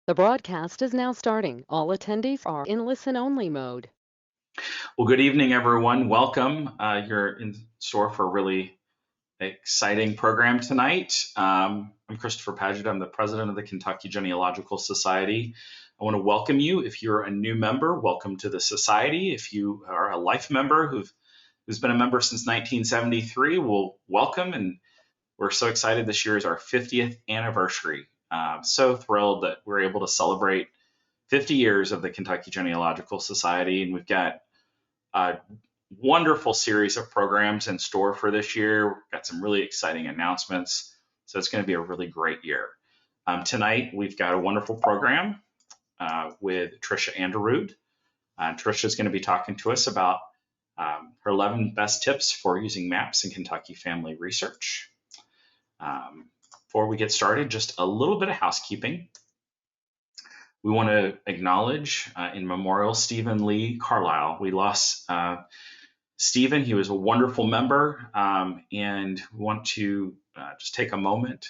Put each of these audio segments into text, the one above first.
The broadcast is now starting. All attendees are in listen-only mode. Well, good evening, everyone. Welcome. You're in store for a really exciting program tonight. I'm Christopher Paget. I'm the president of the Kentucky Genealogical Society. I want to welcome you. If you're a new member, welcome to the society. If you are a life member who's been a member since 1973, well, welcome. And we're so excited. This year is our 50th anniversary. So thrilled that we're able to celebrate 50 years of the Kentucky Genealogical Society, and we've got a wonderful series of programs in store for this year. We've got some really exciting announcements, so it's going to be a really great year. Tonight, we've got a wonderful program with Tricia Aanderud. Tricia is going to be talking to us about her 11 best tips for using maps in Kentucky family research. Before we get started, just a little bit of housekeeping. We want to acknowledge in memorial Stephen Lee Carlisle. We lost Stephen. He was a wonderful member, and we want to just take a moment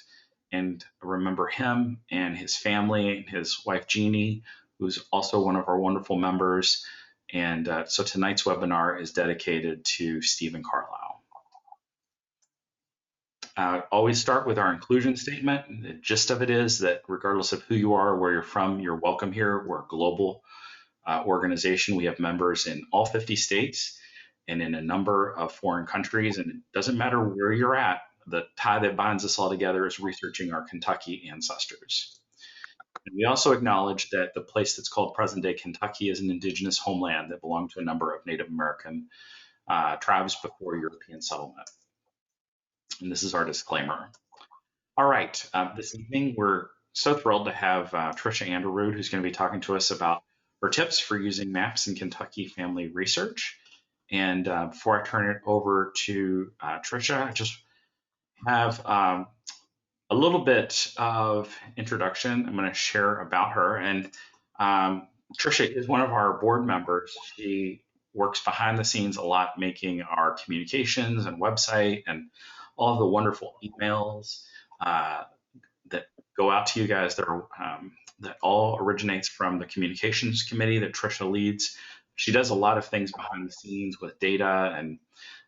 and remember him and his family and his wife Jeannie, who's also one of our wonderful members. And so tonight's webinar is dedicated to Stephen Carlisle. Always start with our inclusion statement. The gist of it is that regardless of who you are, where you're from, you're welcome here. We're a global organization. We have members in all 50 states and in a number of foreign countries. And it doesn't matter where you're at, the tie that binds us all together is researching our Kentucky ancestors. And we also acknowledge that the place that's called present-day Kentucky is an indigenous homeland that belonged to a number of Native American tribes before European settlement. And this is our disclaimer. All right, this evening we're so thrilled to have Tricia Aanderud, who's going to be talking to us about her tips for using maps in Kentucky family research. And before I turn it over to Tricia, I just have a little bit of introduction I'm going to share about her. And Tricia is one of our board members. She works behind the scenes a lot, making our communications and website and all of the wonderful emails that go out to you guys that all originates from the communications committee that Tricia leads. She does a lot of things behind the scenes with data, and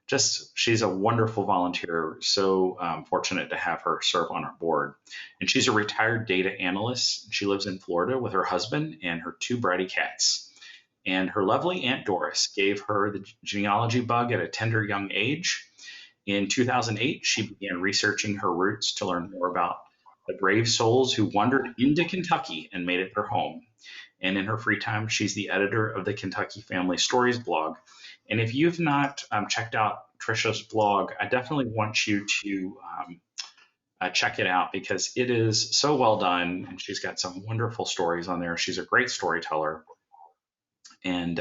just she's a wonderful volunteer. So fortunate to have her serve on our board. And she's a retired data analyst. She lives in Florida with her husband and her 2 bratty cats. And her lovely Aunt Doris gave her the genealogy bug at a tender young age. In 2008, she began researching her roots to learn more about the brave souls who wandered into Kentucky and made it their home. And in her free time, she's the editor of the Kentucky Family Stories blog. And if you've not checked out Tricia's blog, I definitely want you to check it out because it is so well done. And she's got some wonderful stories on there. She's a great storyteller. And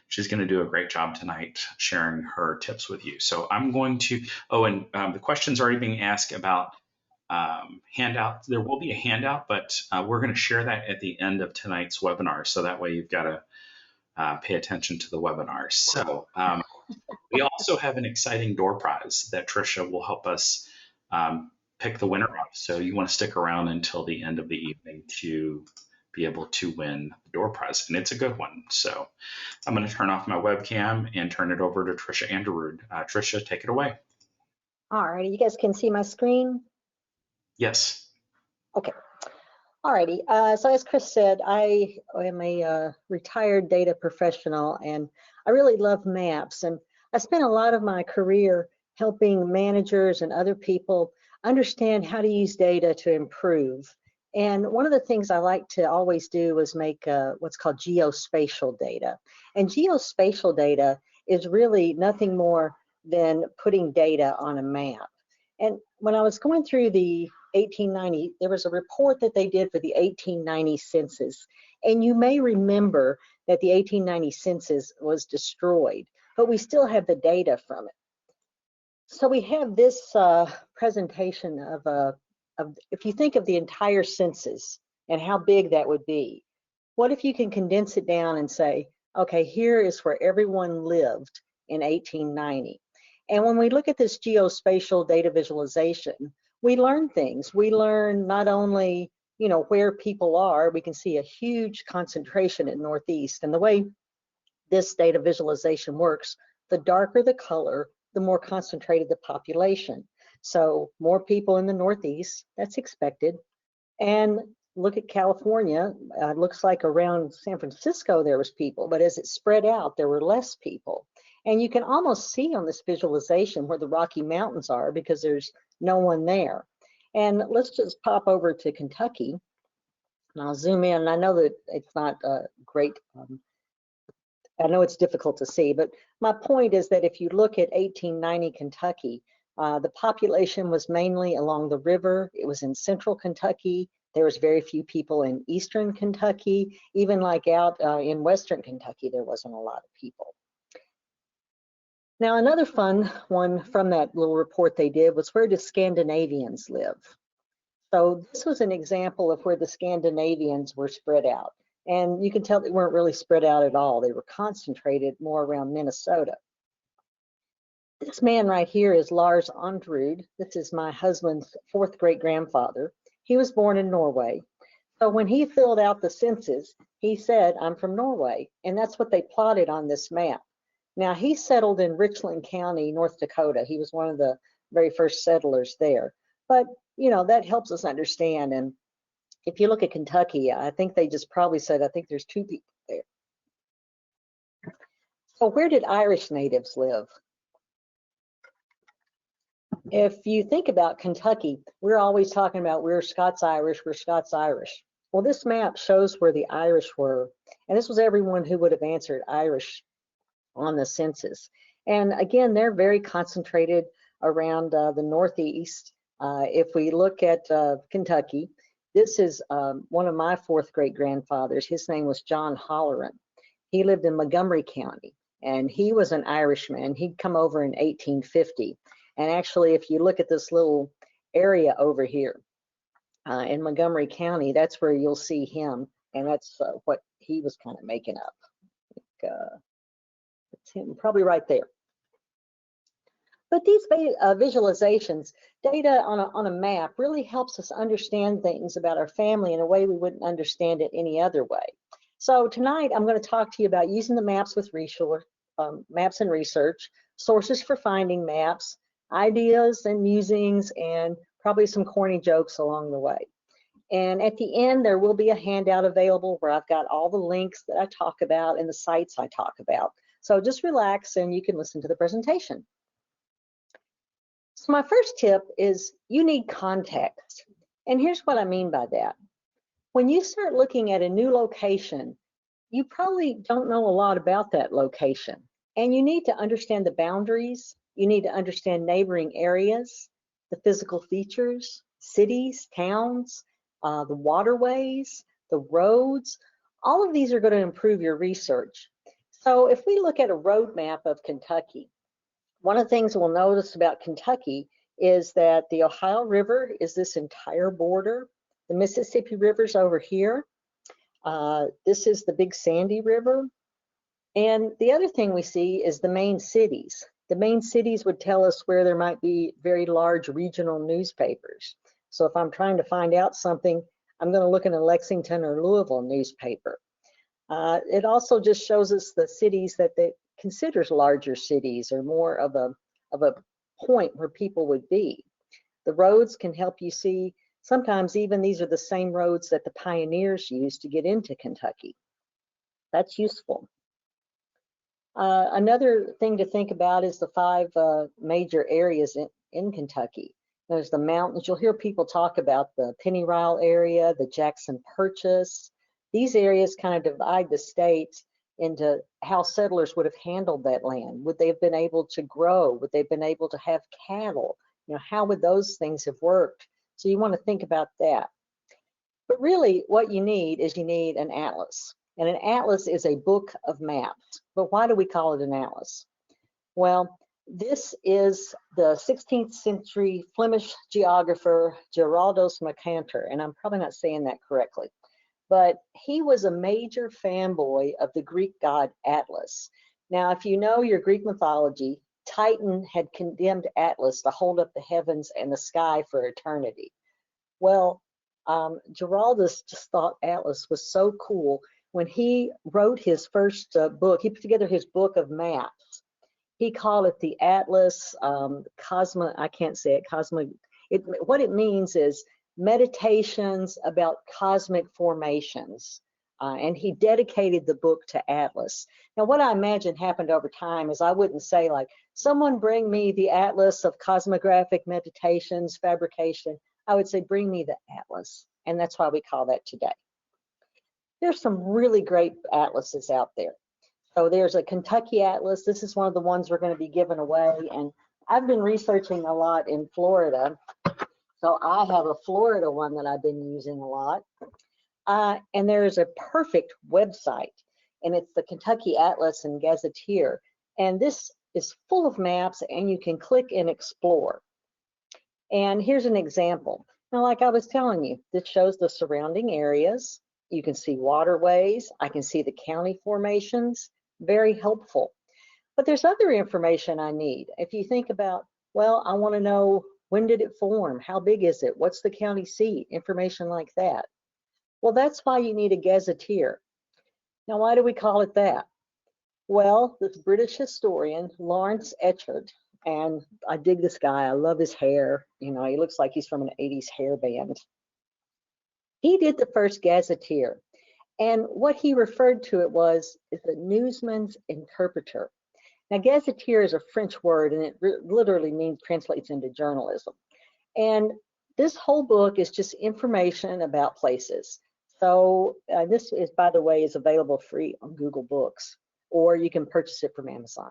she's going to do a great job tonight sharing her tips with you. So I'm going to, the question's already being asked about handout. There will be a handout, but we're going to share that at the end of tonight's webinar. So that way you've got to pay attention to the webinar. So we also have an exciting door prize that Tricia will help us pick the winner of. So you want to stick around until the end of the evening to be able to win the door prize, and it's a good one. So I'm going to turn off my webcam and turn it over to Tricia Aanderud. Tricia, take it away. All righty, you guys can see my screen? Yes. Okay. All righty. So as Chris said, I am a retired data professional, and I really love maps. And I spent a lot of my career helping managers and other people understand how to use data to improve. And one of the things I like to always do is make what's called geospatial data. And geospatial data is really nothing more than putting data on a map. And when I was going through the 1890, there was a report that they did for the 1890 census. And you may remember that the 1890 census was destroyed, but we still have the data from it. So we have this presentation of if you think of the entire census and how big that would be, what if you can condense it down and say, okay, here is where everyone lived in 1890. And when we look at this geospatial data visualization, we learn things. We learn not only where people are, we can see a huge concentration in Northeast. And the way this data visualization works, the darker the color, the more concentrated the population. So more people in the Northeast, that's expected. And look at California, looks like around San Francisco there was people, but as it spread out, there were less people. And you can almost see on this visualization where the Rocky Mountains are because there's no one there. And let's just pop over to Kentucky. And I'll zoom in. I know that it's not great. I know it's difficult to see, but my point is that if you look at 1890 Kentucky, the population was mainly along the river. It was in central Kentucky. There was very few people in eastern Kentucky. Even like out in western Kentucky, there wasn't a lot of people. Now, another fun one from that little report they did was, where do Scandinavians live? So this was an example of where the Scandinavians were spread out. And you can tell they weren't really spread out at all. They were concentrated more around Minnesota. This man right here is Lars Aanderud. This is my husband's fourth great-grandfather. He was born in Norway. So when he filled out the census, he said, I'm from Norway. And that's what they plotted on this map. Now, he settled in Richland County, North Dakota. He was one of the very first settlers there. But, that helps us understand. And if you look at Kentucky, I think they just probably said, I think there's 2 people there. So where did Irish natives live? If you think about Kentucky, we're always talking about we're Scots-Irish, we're Scots-Irish. Well, this map shows where the Irish were, and this was everyone who would have answered Irish on the census. And again, they're very concentrated around the Northeast. If we look at Kentucky, this is one of my fourth great-grandfathers. His name was John Holleran. He lived in Montgomery County, and he was an Irishman. He'd come over in 1850. And actually, if you look at this little area over here in Montgomery County, that's where you'll see him. And that's what he was kind of making up. It's him, probably right there. But these visualizations, data on a map, really helps us understand things about our family in a way we wouldn't understand it any other way. So tonight, I'm going to talk to you about using the maps with maps and research, sources for finding maps, ideas and musings, and probably some corny jokes along the way. And at the end, there will be a handout available where I've got all the links that I talk about and the sites I talk about. So just relax and you can listen to the presentation. So my first tip is you need context. And here's what I mean by that. When you start looking at a new location, you probably don't know a lot about that location. And you need to understand the boundaries. You need to understand neighboring areas, the physical features, cities, towns, the waterways, the roads. All of these are going to improve your research. So if we look at a road map of Kentucky, one of the things we'll notice about Kentucky is that the Ohio River is this entire border. The Mississippi River's over here. This is the Big Sandy River. And the other thing we see is the main cities. The main cities would tell us where there might be very large regional newspapers. So if I'm trying to find out something, I'm going to look in a Lexington or Louisville newspaper. It also just shows us the cities that they considers larger cities or more of a point where people would be. The roads can help you see, sometimes even these are the same roads that the pioneers used to get into Kentucky. That's useful. Another thing to think about is the 5 major areas in Kentucky. There's the mountains. You'll hear people talk about the Pennyrile area, the Jackson Purchase. These areas kind of divide the states into how settlers would have handled that land. Would they have been able to grow? Would they have been able to have cattle? How would those things have worked? So you want to think about that. But really what you need is you need an atlas. And an atlas is a book of maps. But why do we call it an atlas? Well, this is the 16th century Flemish geographer Geraldus Mercator, and I'm probably not saying that correctly, but he was a major fanboy of the Greek god Atlas. Now, if you know your Greek mythology, Titan had condemned Atlas to hold up the heavens and the sky for eternity. Well, Giraldus just thought atlas was so cool. When he wrote his first book, he put together his book of maps. He called it the Atlas Cosmo. I can't say it. Cosmo. What it means is meditations about cosmic formations. And he dedicated the book to Atlas. Now, what I imagine happened over time is I wouldn't say like, someone bring me the Atlas of cosmographic meditations, fabrication. I would say, bring me the Atlas. And that's why we call that today. There's some really great atlases out there. So there's a Kentucky Atlas. This is one of the ones we're going to be giving away. And I've been researching a lot in Florida. So I have a Florida one that I've been using a lot. And there's a perfect website, and it's the Kentucky Atlas and Gazetteer. And this is full of maps, and you can click and explore. And here's an example. Now, like I was telling you, this shows the surrounding areas. You can see waterways. I can see the county formations. Very helpful. But there's other information I need. If you think about, well, I want to know, when did it form? How big is it? What's the county seat? Information like that. Well, that's why you need a gazetteer. Now, why do we call it that? Well, this British historian, Lawrence Etchard, and I dig this guy. I love his hair. You know, he looks like he's from an 80s hair band. He did the first gazetteer. And what he referred to it is a newsman's interpreter. Now, gazetteer is a French word, and it literally means, translates into journalism. And this whole book is just information about places. So this is, by the way, is available free on Google Books, or you can purchase it from Amazon.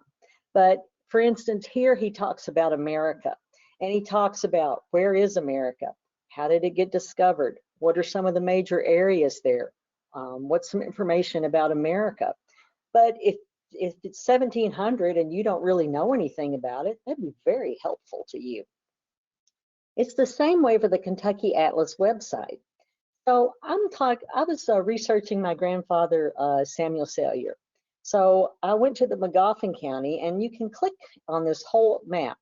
But for instance, here he talks about America, and he talks about, where is America? How did it get discovered? What are some of the major areas there? What's some information about America? But if it's 1700 and you don't really know anything about it, that'd be very helpful to you. It's the same way for the Kentucky Atlas website. So I was researching my grandfather, Samuel Salyer. So I went to the McGoffin County, and you can click on this whole map.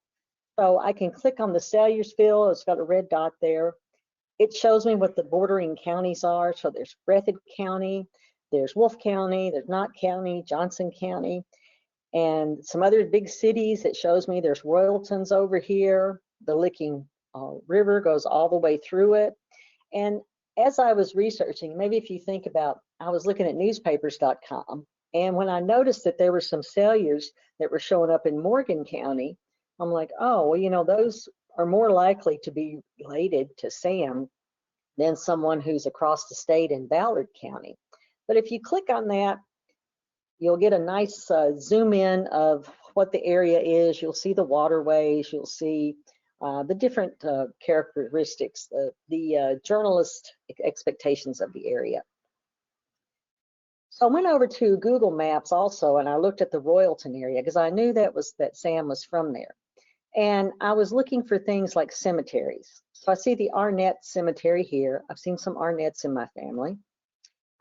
So I can click on the Salyersville. It's got a red dot there. It shows me what the bordering counties are. So there's Breathitt County, there's Wolfe County, there's Knott County, Johnson County, and some other big cities. It shows me there's Royalton's over here. The Licking River goes all the way through it. And as I was researching, maybe if you think about, I was looking at newspapers.com, and when I noticed that there were some Salyers that were showing up in Morgan County, I'm like, oh, well, you know, those are more likely to be related to Sam than someone who's across the state in Ballard County. But if you click on that, you'll get a nice zoom in of what the area is. You'll see the waterways, you'll see the different characteristics, the journalist expectations of the area. So I went over to Google Maps also, and I looked at the Royalton area because I knew that Sam was from there. And I was looking for things like cemeteries. So I see the Arnett Cemetery here. I've seen some Arnetts in my family.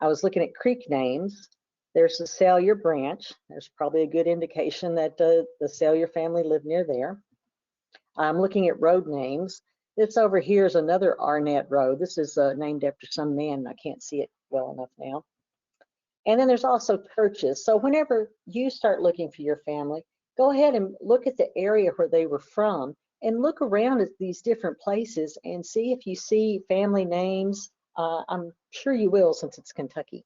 I was looking at creek names. There's the Salyer branch. There's probably a good indication that the Salyer family lived near there. I'm looking at road names. This over here is another Arnett Road. This is named after some man. I can't see it well enough now. And then there's also churches. So whenever you start looking for your family, go ahead and look at the area where they were from and look around at these different places and see if you see family names. I'm sure you will, since it's Kentucky.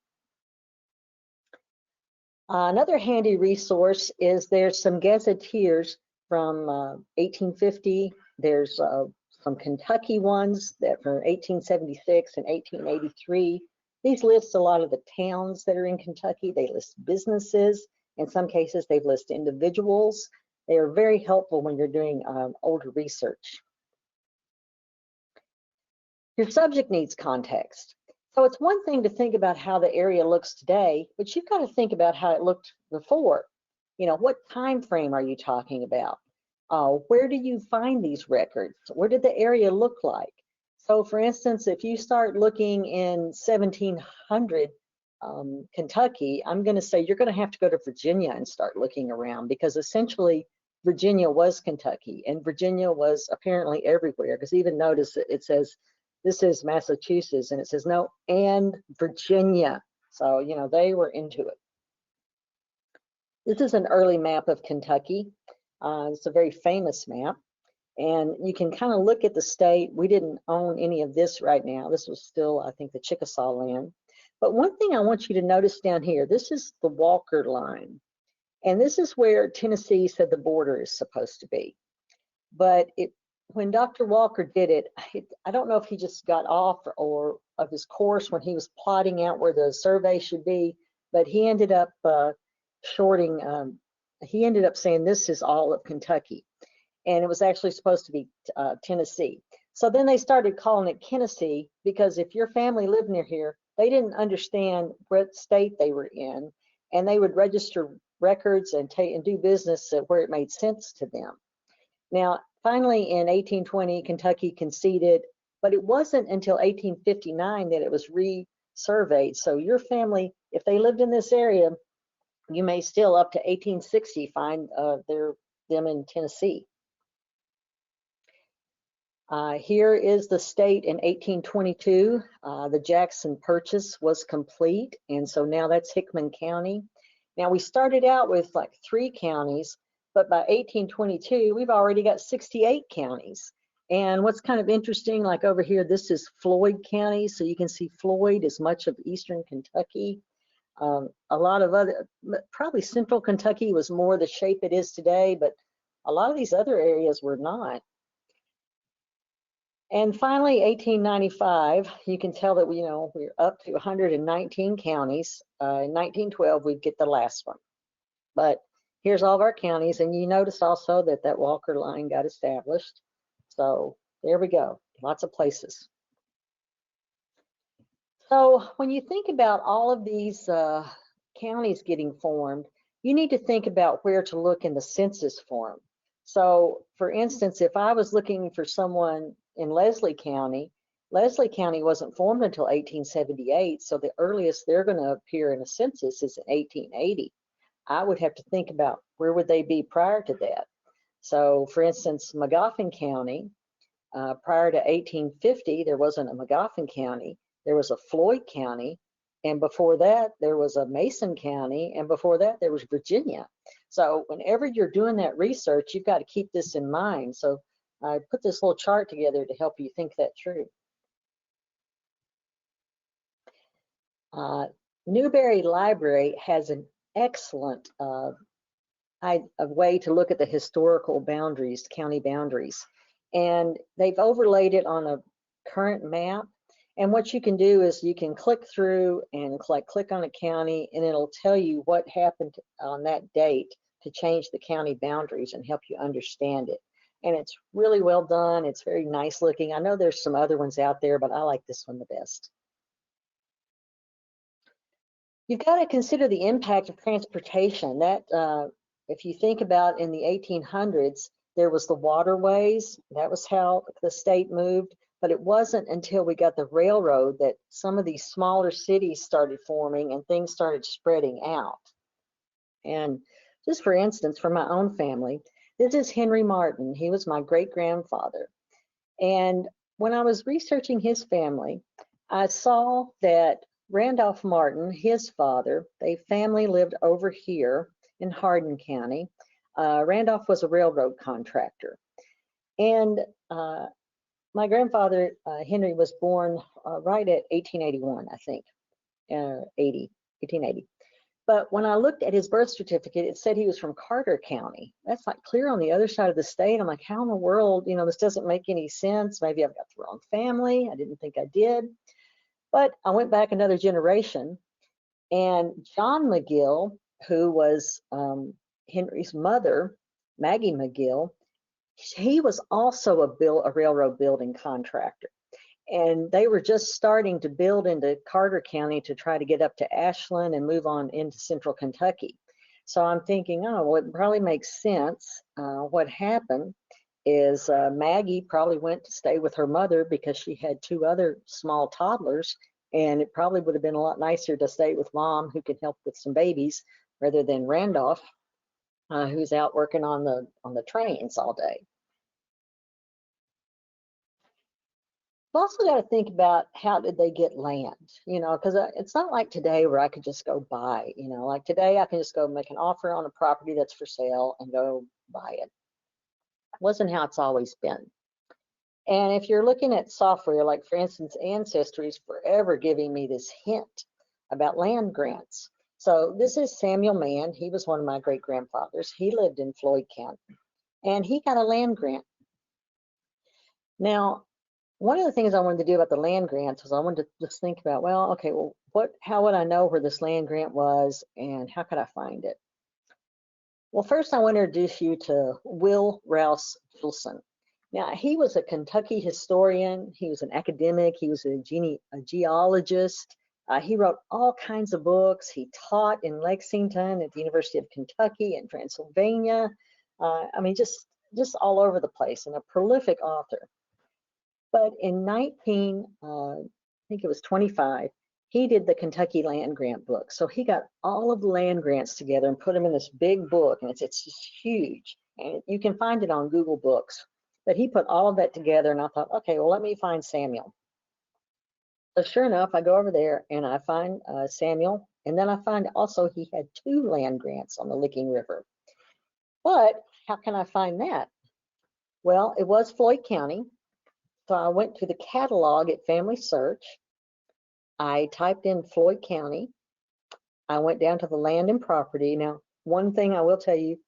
Another handy resource is there's some gazetteers from 1850. There's some Kentucky ones that from 1876 and 1883. These list a lot of the towns that are in Kentucky. They list businesses. In some cases, they've listed individuals. They are very helpful when you're doing older research. Your subject needs context. So it's one thing to think about how the area looks today, but you've got to think about how it looked before. You know, what time frame are you talking about? Where do you find these records? What did the area look like? So for instance, if you start looking in 1700 Kentucky, I'm going to say you're going to have to go to Virginia and start looking around, because essentially Virginia was Kentucky, and Virginia was apparently everywhere, because even notice it says this is Massachusetts, and it says no, and Virginia. So, you know, they were into it. This is an early map of Kentucky. It's a very famous map. And you can kind of look at the state. We didn't own any of this right now. This was still, I think, the Chickasaw land. But one thing I want you to notice down here, this is the Walker line. And this is where Tennessee said the border is supposed to be. But when Dr. Walker did it, I don't know if he just got off or of his course when he was plotting out where the survey should be, but he ended up he ended up saying this is all of Kentucky. And it was actually supposed to be Tennessee. So then they started calling it Tennessee, because if your family lived near here, they didn't understand what state they were in, and they would register records and do business where it made sense to them. Now, finally, in 1820, Kentucky conceded, but it wasn't until 1859 that it was resurveyed. So your family, if they lived in this area, you may still up to 1860 find them in Tennessee. Here is the state in 1822. The Jackson Purchase was complete, and so now that's Hickman County. Now we started out with like 3 counties, but by 1822, we've already got 68 counties. And what's kind of interesting, like over here, this is Floyd County, so you can see Floyd is much of eastern Kentucky. A lot of other, probably central Kentucky was more the shape it is today, but a lot of these other areas were not. And finally, 1895, you can tell that we're up to 119 counties. In 1912, we'd get the last one. But here's all of our counties, and you notice also that that Walker line got established. So there we go, lots of places. So when you think about all of these counties getting formed, you need to think about where to look in the census form. So for instance, if I was looking for someone in Leslie County wasn't formed until 1878, so the earliest they're going to appear in a census is in 1880. I would have to think about where would they be prior to that. So for instance, Magoffin County, prior to 1850, there wasn't a Magoffin County, there was a Floyd County, and before that, there was a Mason County, and before that, there was Virginia. So whenever you're doing that research, you've got to keep this in mind. So I put this little chart together to help you think that through. Newberry Library has an excellent way to look at the historical boundaries, county boundaries. And they've overlaid it on a current map. And what you can do is you can click through and click on a county, and it'll tell you what happened on that date to change the county boundaries and help you understand it. And it's really well done. It's very nice looking. I know there's some other ones out there, but I like this one the best. You've got to consider the impact of transportation. That, if you think about in the 1800s, there was the waterways. That was how the state moved. But it wasn't until we got the railroad that some of these smaller cities started forming and things started spreading out. And just for instance, for my own family, this is Henry Martin. He was my great-grandfather. And when I was researching his family, I saw that Randolph Martin, his father, their family lived over here in Hardin County. Randolph was a railroad contractor. And my grandfather, Henry, was born right at 1881, I think, 1880. But when I looked at his birth certificate, it said he was from Carter County. That's like clear on the other side of the state. I'm like, how in the world, this doesn't make any sense. Maybe I've got the wrong family. I didn't think I did. But I went back another generation, and John McGill, who was Henry's mother, Maggie McGill, he was also a railroad building contractor. And they were just starting to build into Carter County to try to get up to Ashland and move on into central Kentucky. So I'm thinking, oh, well, it probably makes sense. What happened is Maggie probably went to stay with her mother because she had 2 other small toddlers, and it probably would have been a lot nicer to stay with mom, who could help with some babies, rather than Randolph, who's out working on the trains all day. We've also got to think about how did they get land, because it's not like today where I could just go buy, like today I can just go make an offer on a property that's for sale and go buy it. It wasn't how it's always been. And if you're looking at software, like for instance, Ancestry is forever giving me this hint about land grants. So this is Samuel Mann. He was one of my great grandfathers. He lived in Floyd County and he got a land grant. Now, one of the things I wanted to do about the land grants was I wanted to just think about, well, okay, well, how would I know where this land grant was and how could I find it? Well, first I want to introduce you to Will Rouse Gilson. Now, he was a Kentucky historian. He was an academic. He was a geologist. He wrote all kinds of books. He taught in Lexington at the University of Kentucky and Pennsylvania. I mean, just all over the place, and a prolific author. But in I think it was 25, he did the Kentucky land grant book. So he got all of the land grants together and put them in this big book, and it's just huge. And you can find it on Google Books. But he put all of that together, and I thought, okay, well, let me find Samuel. So sure enough, I go over there and I find Samuel, and then I find also he had 2 land grants on the Licking River. But how can I find that? Well, it was Floyd County. So I went to the catalog at Family Search. I typed in Floyd County. I went down to the land and property. Now, one thing I will tell you,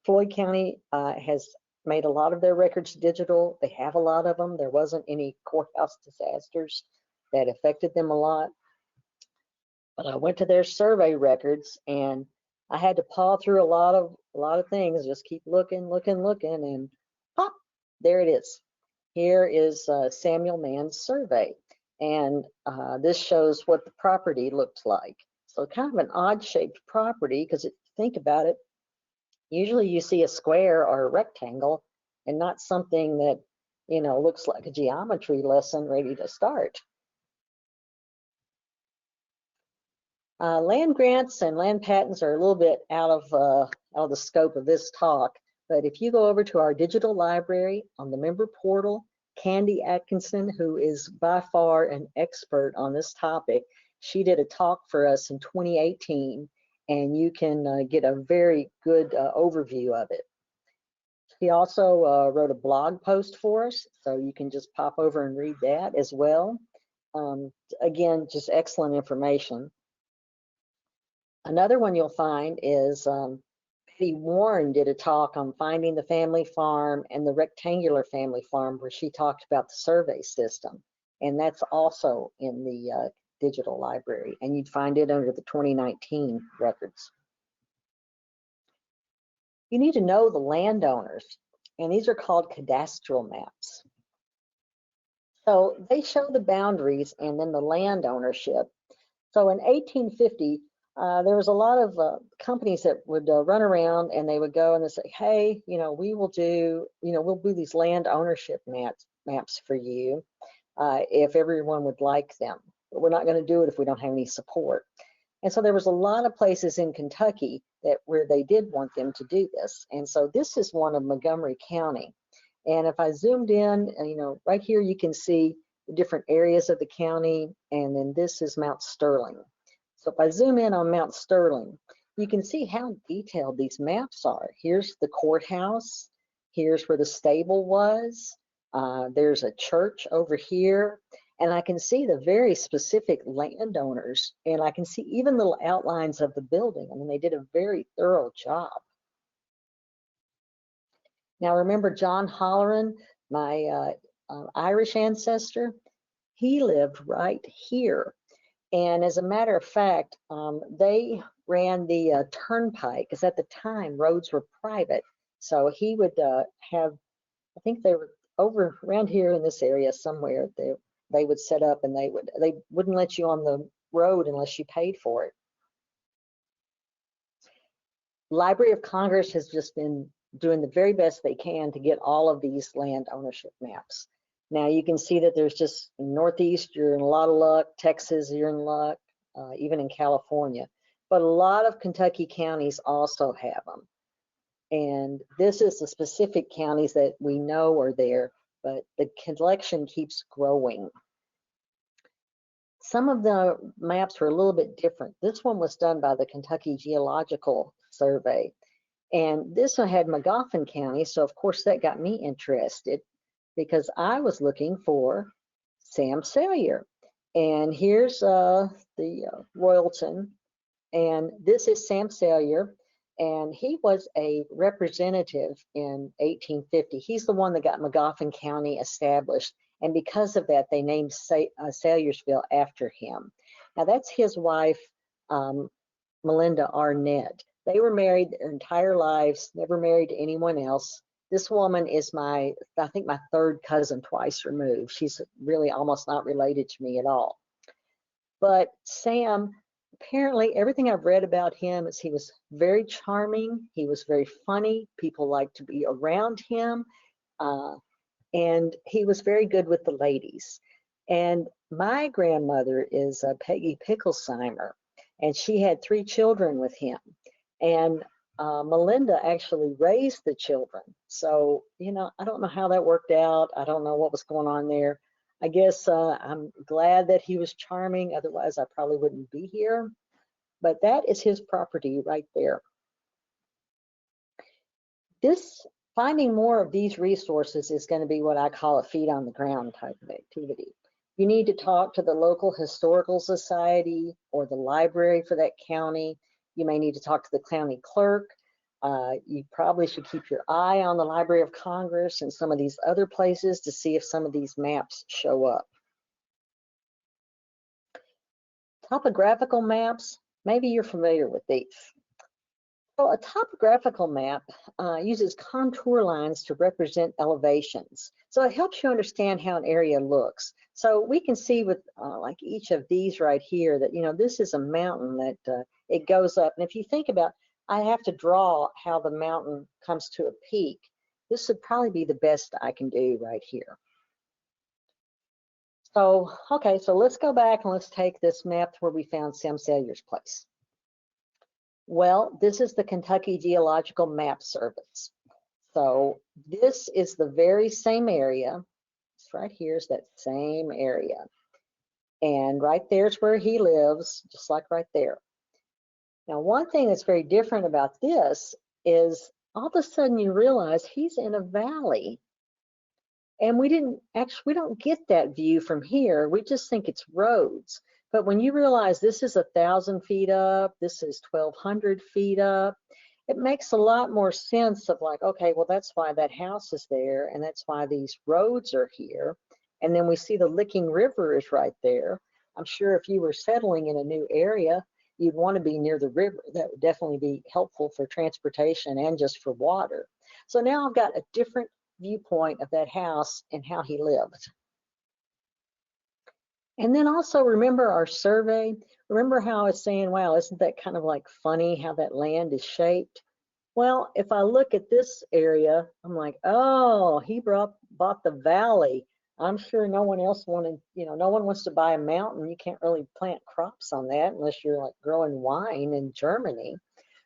Floyd County has made a lot of their records digital. They have a lot of them. There wasn't any courthouse disasters that affected them a lot. But I went to their survey records and I had to paw through a lot of things, just keep looking, and pop, there it is. Here is Samuel Mann's survey, and this shows what the property looked like. So kind of an odd-shaped property, because if you think about it, usually you see a square or a rectangle and not something that, looks like a geometry lesson ready to start. Land grants and land patents are a little bit out of the scope of this talk. But if you go over to our digital library on the member portal, Candy Atkinson, who is by far an expert on this topic, she did a talk for us in 2018, and you can get a very good overview of it. She also wrote a blog post for us, so you can just pop over and read that as well. Again, just excellent information. Another one you'll find is Betty Warren did a talk on finding the family farm and the rectangular family farm, where she talked about the survey system. And that's also in the digital library, and you'd find it under the 2019 records. You need to know the landowners, and these are called cadastral maps. So they show the boundaries and then the land ownership. So in 1850, there was a lot of companies that would run around and they would go and they say, hey, we'll do these land ownership maps for you if everyone would like them. But we're not going to do it if we don't have any support. And so there was a lot of places in Kentucky where they did want them to do this. And so this is one of Montgomery County. And if I zoomed in, right here you can see the different areas of the county, and then this is Mount Sterling. So if I zoom in on Mount Sterling, you can see how detailed these maps are. Here's the courthouse. Here's where the stable was. There's a church over here. And I can see the very specific landowners, and I can see even little outlines of the building. I mean, they did a very thorough job. Now, remember John Holleran, my Irish ancestor? He lived right here. And as a matter of fact, they ran the turnpike, because at the time roads were private. So he would have, I think they were over around here in this area somewhere. They would set up, and they wouldn't let you on the road unless you paid for it. Library of Congress has just been doing the very best they can to get all of these land ownership maps. Now you can see that there's just Northeast, you're in a lot of luck. Texas, you're in luck, even in California. But a lot of Kentucky counties also have them. And this is the specific counties that we know are there. but the collection keeps growing. Some of the maps were a little bit different. This one was done by the Kentucky Geological Survey, and this one had Magoffin County, so of course that got me interested because I was looking for Sam Salyer. And here's the Royalton, and this is Sam Salyer, and he was a representative in 1850. He's the one that got Magoffin County established, and because of that, they named Salyersville after him. Now that's his wife, Melinda Arnett. They were married their entire lives, never married to anyone else. This woman is I think my third cousin twice removed. She's really almost not related to me at all. But Sam, apparently everything I've read about him is he was very charming, he was very funny, people liked to be around him, and he was very good with the ladies. And my grandmother is Peggy Picklesheimer, and she had 3 children with him. And Melinda actually raised the children. So, you know, I don't know how that worked out. I don't know what was going on there. I guess I'm glad that he was charming. Otherwise, I probably wouldn't be here. But that is his property right there. Finding more of these resources is going to be what I call a feet on the ground type of activity. You need to talk to the local historical society or the library for that county. You may need to talk to the county clerk. You probably should keep your eye on the Library of Congress and some of these other places to see if some of these maps show up. Topographical maps, maybe you're familiar with these. So a topographical map uses contour lines to represent elevations. So it helps you understand how an area looks. So we can see with like each of these right here that, you know, this is a mountain that it goes up. And if you think about, I have to draw how the mountain comes to a peak. This would probably be the best I can do right here. So, okay, so let's go back and let's take this map where we found Sam Salyer's place. Well, this is the Kentucky Geological Map Service. So this is the very same area. It's right here is that same area. And right there's where he lives, just like right there. Now, one thing that's very different about this is all of a sudden you realize he's in a valley. And we don't get that view from here. We just think it's roads. But when you realize this is 1,000 feet up, this is 1,200 feet up, it makes a lot more sense of like, okay, well, that's why that house is there, and that's why these roads are here. And then we see the Licking River is right there. I'm sure if you were settling in a new area, you'd want to be near the river. That would definitely be helpful for transportation and just for water. So now I've got a different viewpoint of that house and how he lived. And then also remember our survey. Remember how I was saying, wow, isn't that kind of like funny how that land is shaped? Well, if I look at this area, I'm like, oh, he bought the valley. I'm sure no one else wanted, you know, no one wants to buy a mountain. You can't really plant crops on that unless you're like growing wine in Germany.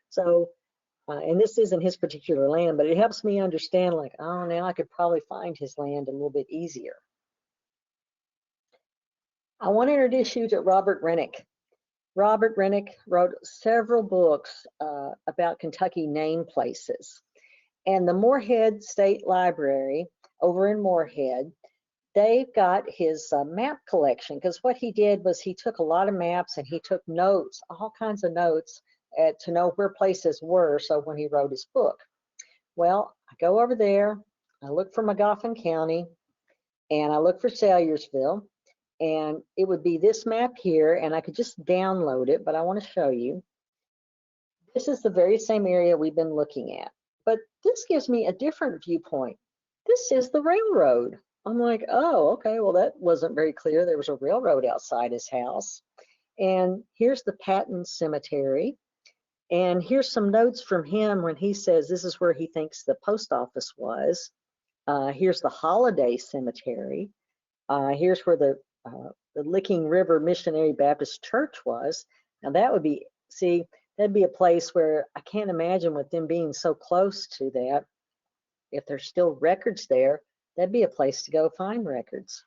So, and this isn't his particular land, but it helps me understand like, oh, now I could probably find his land a little bit easier. I want to introduce you to Robert Rennick. Robert Rennick wrote several books about Kentucky name places. And the Moorhead State Library over in Moorhead, they've got his map collection, because what he did was he took a lot of maps and he took notes, all kinds of notes to know where places were, so when he wrote his book. Well, I go over there, I look for Magoffin County, and I look for Salyersville. And it would be this map here, and I could just download it, but I want to show you. This is the very same area we've been looking at, but this gives me a different viewpoint. This is the railroad. I'm like, oh, okay, well, that wasn't very clear. There was a railroad outside his house. And here's the Patton Cemetery. And here's some notes from him when he says this is where he thinks the post office was. Here's the Holiday Cemetery. Here's where the Licking River Missionary Baptist Church was. Now that would be, see, that'd be a place where I can't imagine with them being so close to that, if there's still records there, that'd be a place to go find records.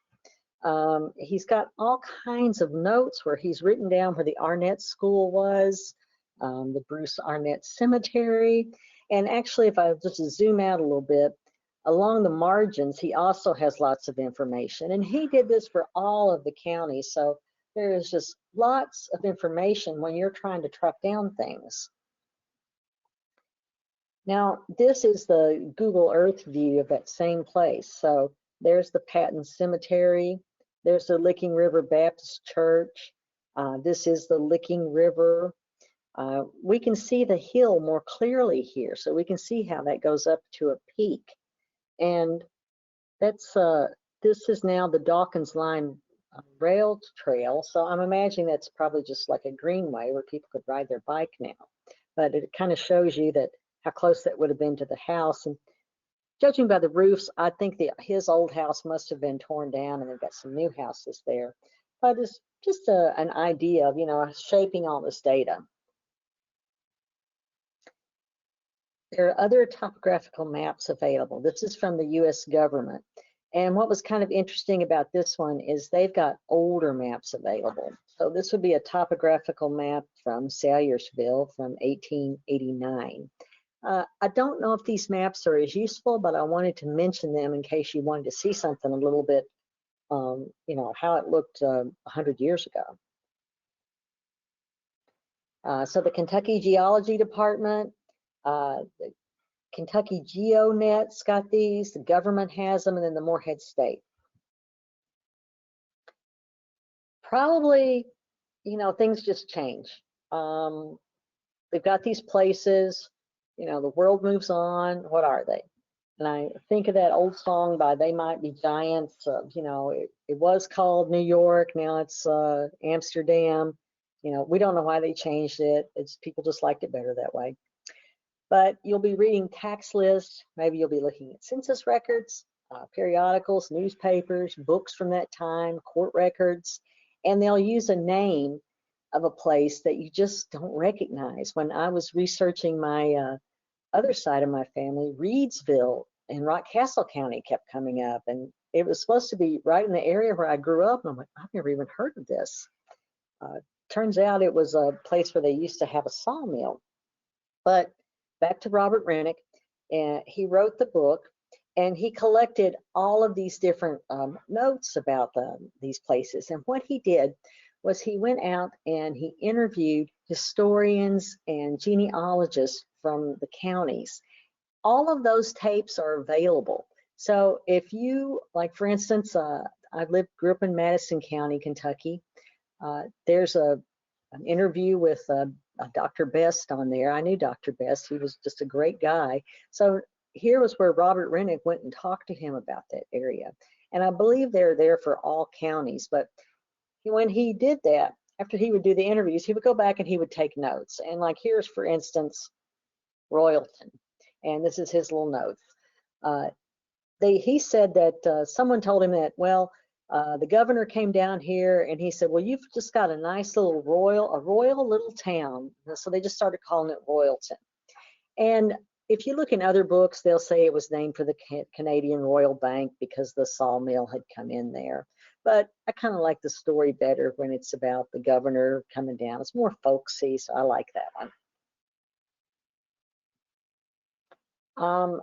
He's got all kinds of notes where he's written down where the Arnett School was, the Bruce Arnett Cemetery. And actually, if I just zoom out a little bit, along the margins, he also has lots of information. And he did this for all of the counties. So there is just lots of information when you're trying to track down things. Now, this is the Google Earth view of that same place. So there's the Patton Cemetery. There's the Licking River Baptist Church. This is the Licking River. We can see the hill more clearly here. So we can see how that goes up to a peak. And that's this is now the Dawkins Line rail trail. So I'm imagining that's probably just like a greenway where people could ride their bike now. But it kind of shows you that how close that would have been to the house. And judging by the roofs, I think his old house must have been torn down and they've got some new houses there. But it's just an idea of, shaping all this data. There are other topographical maps available. This is from the US government. And what was kind of interesting about this one is they've got older maps available. So this would be a topographical map from Salyersville from 1889. I don't know if these maps are as useful, but I wanted to mention them in case you wanted to see something a little bit, how it looked 100 years ago. So the Kentucky Geology Department, the Kentucky GeoNet's got these, the government has them, and then the Morehead State. Probably, things just change. They've got these places, the world moves on. What are they? And I think of that old song by They Might Be Giants. It was called New York, now it's Amsterdam. We don't know why they changed it. It's people just liked it better that way. But you'll be reading tax lists. Maybe you'll be looking at census records, periodicals, newspapers, books from that time, court records, and they'll use a name of a place that you just don't recognize. When I was researching my other side of my family, Reedsville in Rockcastle County kept coming up, and it was supposed to be right in the area where I grew up, and I'm like, I've never even heard of this. Turns out it was a place where they used to have a sawmill. But back to Robert Rennick, and he wrote the book, and he collected all of these different notes about these places. And what he did was he went out and he interviewed historians and genealogists from the counties. All of those tapes are available. So if you, like for instance, I grew up in Madison County, Kentucky. There's an interview with Dr. Best on there. I knew Dr. Best. He was just a great guy. So here was where Robert Rennick went and talked to him about that area. And I believe they're there for all counties. But when he did that, after he would do the interviews, he would go back and he would take notes. And like here's, for instance, Royalton. And this is his little notes. He said that someone told him that, well, the governor came down here and he said, well, you've just got a nice little royal little town. So they just started calling it Royalton. And if you look in other books, they'll say it was named for the Canadian Royal Bank because the sawmill had come in there. But I kind of like the story better when it's about the governor coming down. It's more folksy, so I like that one.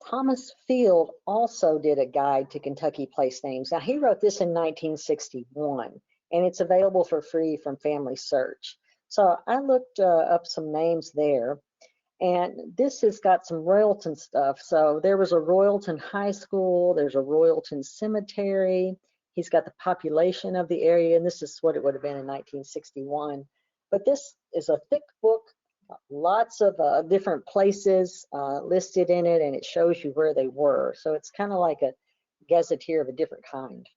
Thomas Field also did a guide to Kentucky place names. Now, he wrote this in 1961, and it's available for free from Family Search. So I looked up some names there, and this has got some Royalton stuff. So there was a Royalton High School, there's a Royalton Cemetery. He's got the population of the area, and this is what it would have been in 1961. But this is a thick book. Lots of different places listed in it, and it shows you where they were. So it's kind of like a gazetteer of a different kind.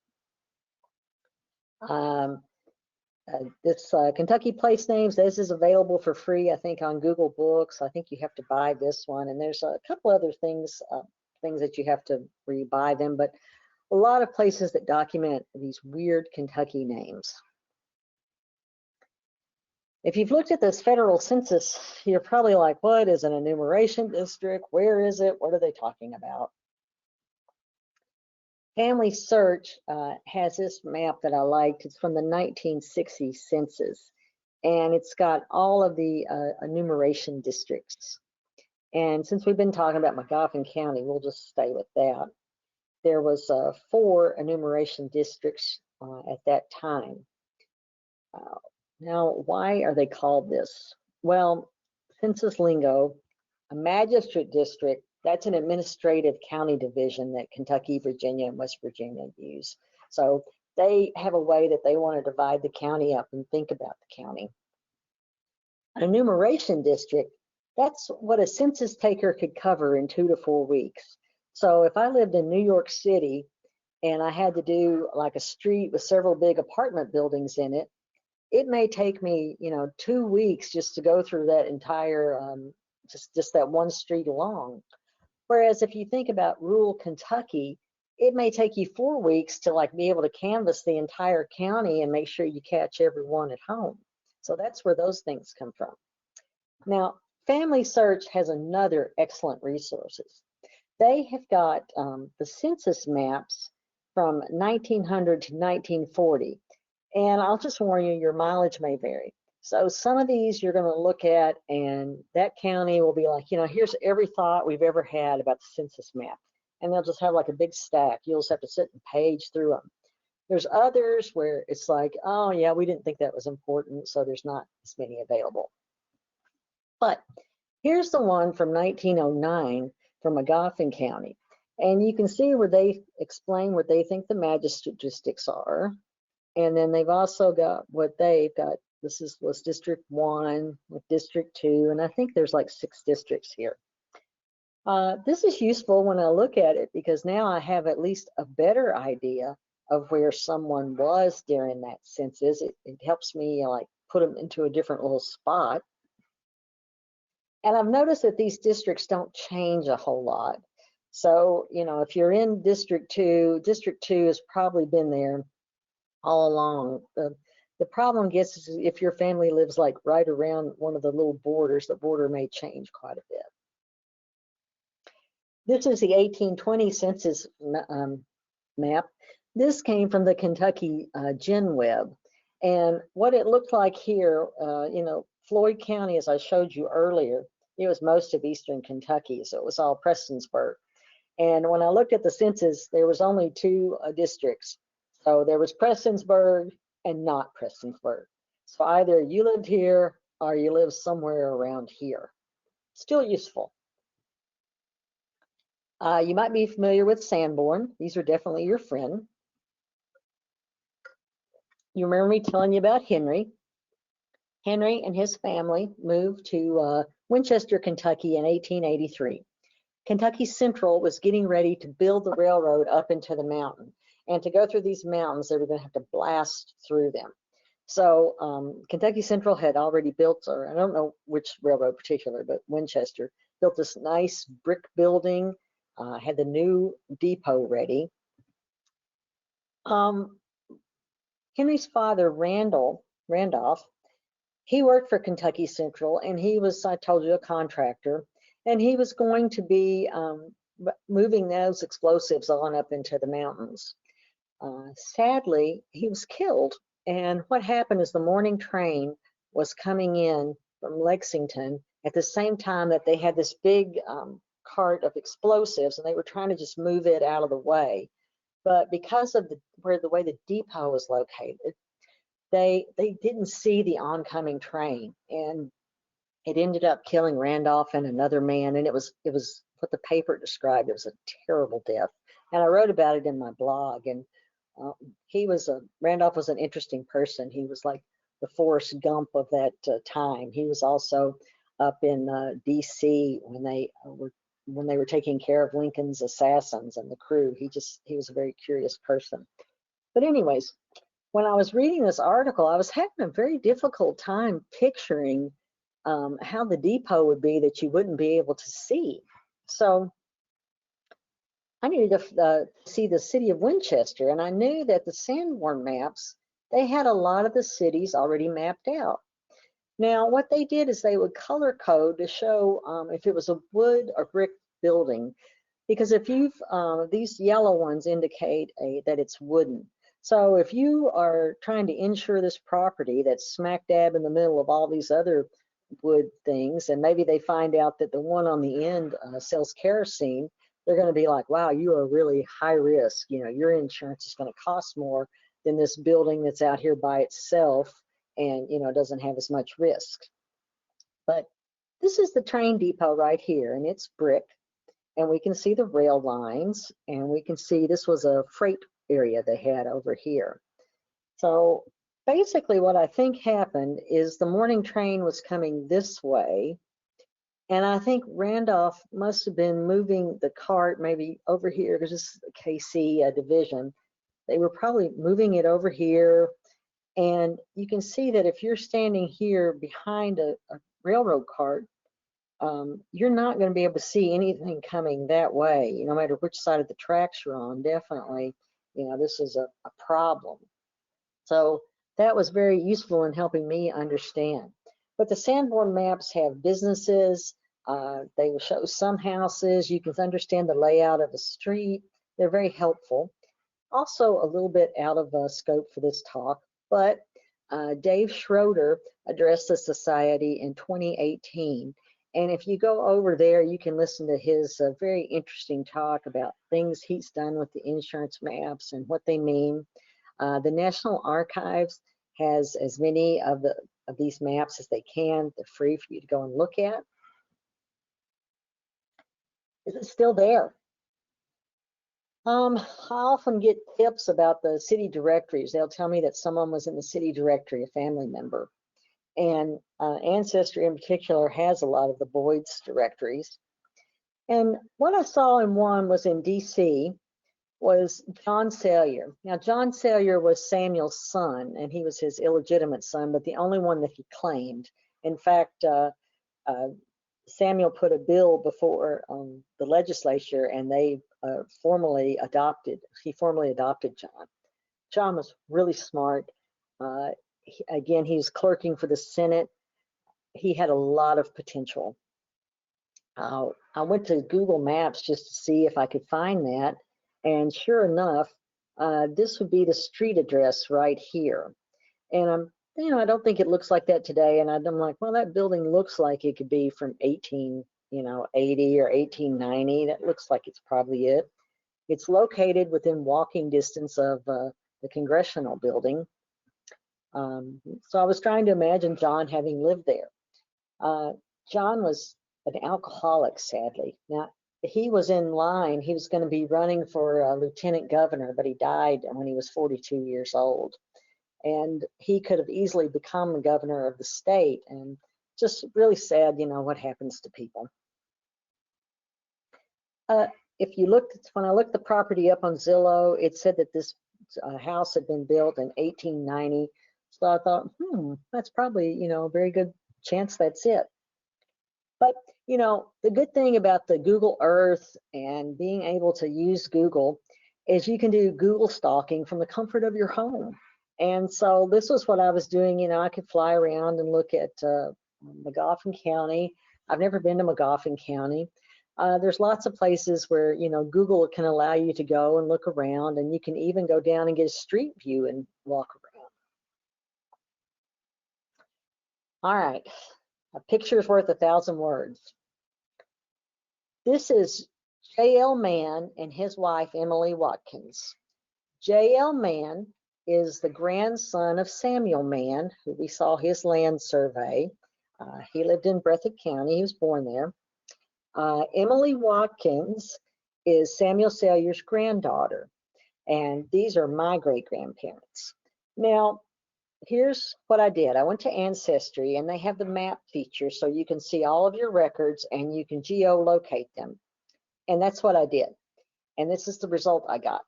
This Kentucky place names, this is available for free, I think, on Google Books. I think you have to buy this one, and there's a couple other things that you have to where you buy them, but a lot of places that document these weird Kentucky names. If you've looked at this federal census, you're probably like, what is an enumeration district? Where is it? What are they talking about? Family Search has this map that I liked. It's from the 1960 census, and it's got all of the enumeration districts. And since we've been talking about McGoffin County, we'll just stay with that. There was 4 enumeration districts at that time. Now, why are they called this? Well, census lingo, a magistrate district, that's an administrative county division that Kentucky, Virginia, and West Virginia use. So they have a way that they want to divide the county up and think about the county. An enumeration district, that's what a census taker could cover in 2 to 4 weeks. So if I lived in New York City and I had to do like a street with several big apartment buildings in it, it may take me, 2 weeks just to go through that entire, just that one street along. Whereas if you think about rural Kentucky, it may take you 4 weeks to like be able to canvass the entire county and make sure you catch everyone at home. So that's where those things come from. Now, Family Search has another excellent resources. They have got the census maps from 1900 to 1940. And I'll just warn you, your mileage may vary. So some of these you're going to look at and that county will be like, here's every thought we've ever had about the census map. And they'll just have like a big stack. You'll just have to sit and page through them. There's others where it's like, oh yeah, we didn't think that was important, so there's not as many available. But here's the one from 1909 from McGoffin County. And you can see where they explain what they think the magistrate districts are. And then they've also got what they've got. This was District 1 with District 2, and I think there's like 6 districts here. This is useful when I look at it because now I have at least a better idea of where someone was during that census. It helps me like put them into a different little spot. And I've noticed that these districts don't change a whole lot. So, if you're in District 2 has probably been there all along. The problem gets is if your family lives like right around one of the little borders, the border may change quite a bit. This is the 1820 census map. This came from the Kentucky Gen Web. And what it looked like here, Floyd County, as I showed you earlier, it was most of eastern Kentucky, so it was all Prestonsburg. And when I looked at the census, there was only 2 districts. So there was Prestonsburg and not Prestonsburg. So either you lived here or you live somewhere around here. Still useful. You might be familiar with Sanborn. These are definitely your friend. You remember me telling you about Henry. Henry and his family moved to Winchester, Kentucky in 1883. Kentucky Central was getting ready to build the railroad up into the mountain. And to go through these mountains, they were going to have to blast through them. So Kentucky Central had already built, or I don't know which railroad particular, but Winchester built this nice brick building, had the new depot ready. Henry's father, Randolph, he worked for Kentucky Central, and he was, I told you, a contractor, and he was going to be moving those explosives on up into the mountains. Sadly, he was killed, and what happened is the morning train was coming in from Lexington at the same time that they had this big cart of explosives, and they were trying to just move it out of the way. But because of the way the depot was located, they didn't see the oncoming train, and it ended up killing Randolph and another man. And it was what the paper described. It was a terrible death, and I wrote about it in my blog. And Randolph was an interesting person. He was like the Forrest Gump of that time. He was also up in D.C. when they were taking care of Lincoln's assassins and the crew. He was a very curious person. But anyways, when I was reading this article, I was having a very difficult time picturing how the depot would be that you wouldn't be able to see. So I needed to see the city of Winchester, and I knew that the Sanborn maps, they had a lot of the cities already mapped out. Now, what they did is they would color code to show if it was a wood or brick building. because if you've, these yellow ones indicate that it's wooden. So if you are trying to insure this property that's smack dab in the middle of all these other wood things, and maybe they find out that the one on the end sells kerosene, they're going to be like, wow, you are really high risk. You know, your insurance is going to cost more than this building that's out here by itself and, you know, doesn't have as much risk. But this is the train depot right here, and it's brick, and we can see the rail lines, and we can see this was a freight area they had over here. So basically what I think happened is the morning train was coming this way, and I think Randolph must have been moving the cart maybe over here, because this is the KC division. They were probably moving it over here, and you can see that if you're standing here behind a railroad cart, you're not going to be able to see anything coming that way, no matter which side of the tracks you're on. Definitely, you know, this is a problem. So that was very useful in helping me understand. But the Sanborn maps have businesses. They will show some houses. You can understand the layout of a street. They're very helpful. Also a little bit out of scope for this talk, but Dave Schroeder addressed the society in 2018. And if you go over there, you can listen to his very interesting talk about things he's done with the insurance maps and what they mean. The National Archives has as many of these maps as they can. They're free for you to go and look at. Is it still there? I often get tips about the city directories. They'll tell me that someone was in the city directory, a family member. And Ancestry in particular has a lot of the Boyd's directories. And what I saw in one was in DC, was John Salyer. Now, John Salyer was Samuel's son, and he was his illegitimate son, but the only one that he claimed. In fact, Samuel put a bill before the legislature, and they he formally adopted John. John was really smart. Again, he was clerking for the Senate. He had a lot of potential. I went to Google Maps just to see if I could find that. And sure enough, this would be the street address right here. And I don't think it looks like that today. And I'm like, well, that building looks like it could be from 1880 or 1890. That looks like it's probably it. It's located within walking distance of the Congressional Building. So I was trying to imagine John having lived there. John was an alcoholic, sadly. Now, he was in line. He was going to be running for lieutenant governor, but he died when he was 42 years old. And he could have easily become the governor of the state. And just really sad, what happens to people. If you looked, when I looked the property up on Zillow, it said that this house had been built in 1890. So I thought, that's probably, a very good chance that's it. But, the good thing about the Google Earth and being able to use Google is you can do Google stalking from the comfort of your home. And so this was what I was doing. I could fly around and look at Magoffin County. I've never been to Magoffin County. There's lots of places where, Google can allow you to go and look around, and you can even go down and get a street view and walk around. All right, a picture's worth 1,000 words. This is J.L. Mann and his wife, Emily Watkins. J.L. Mann is the grandson of Samuel Mann, who we saw his land survey. He lived in Breathitt County. He was born there. Emily Watkins is Samuel Salyer's granddaughter, and these are my great-grandparents. Now, here's what I did. I went to Ancestry, and they have the map feature, so you can see all of your records, and you can geolocate them. And that's what I did. And this is the result I got.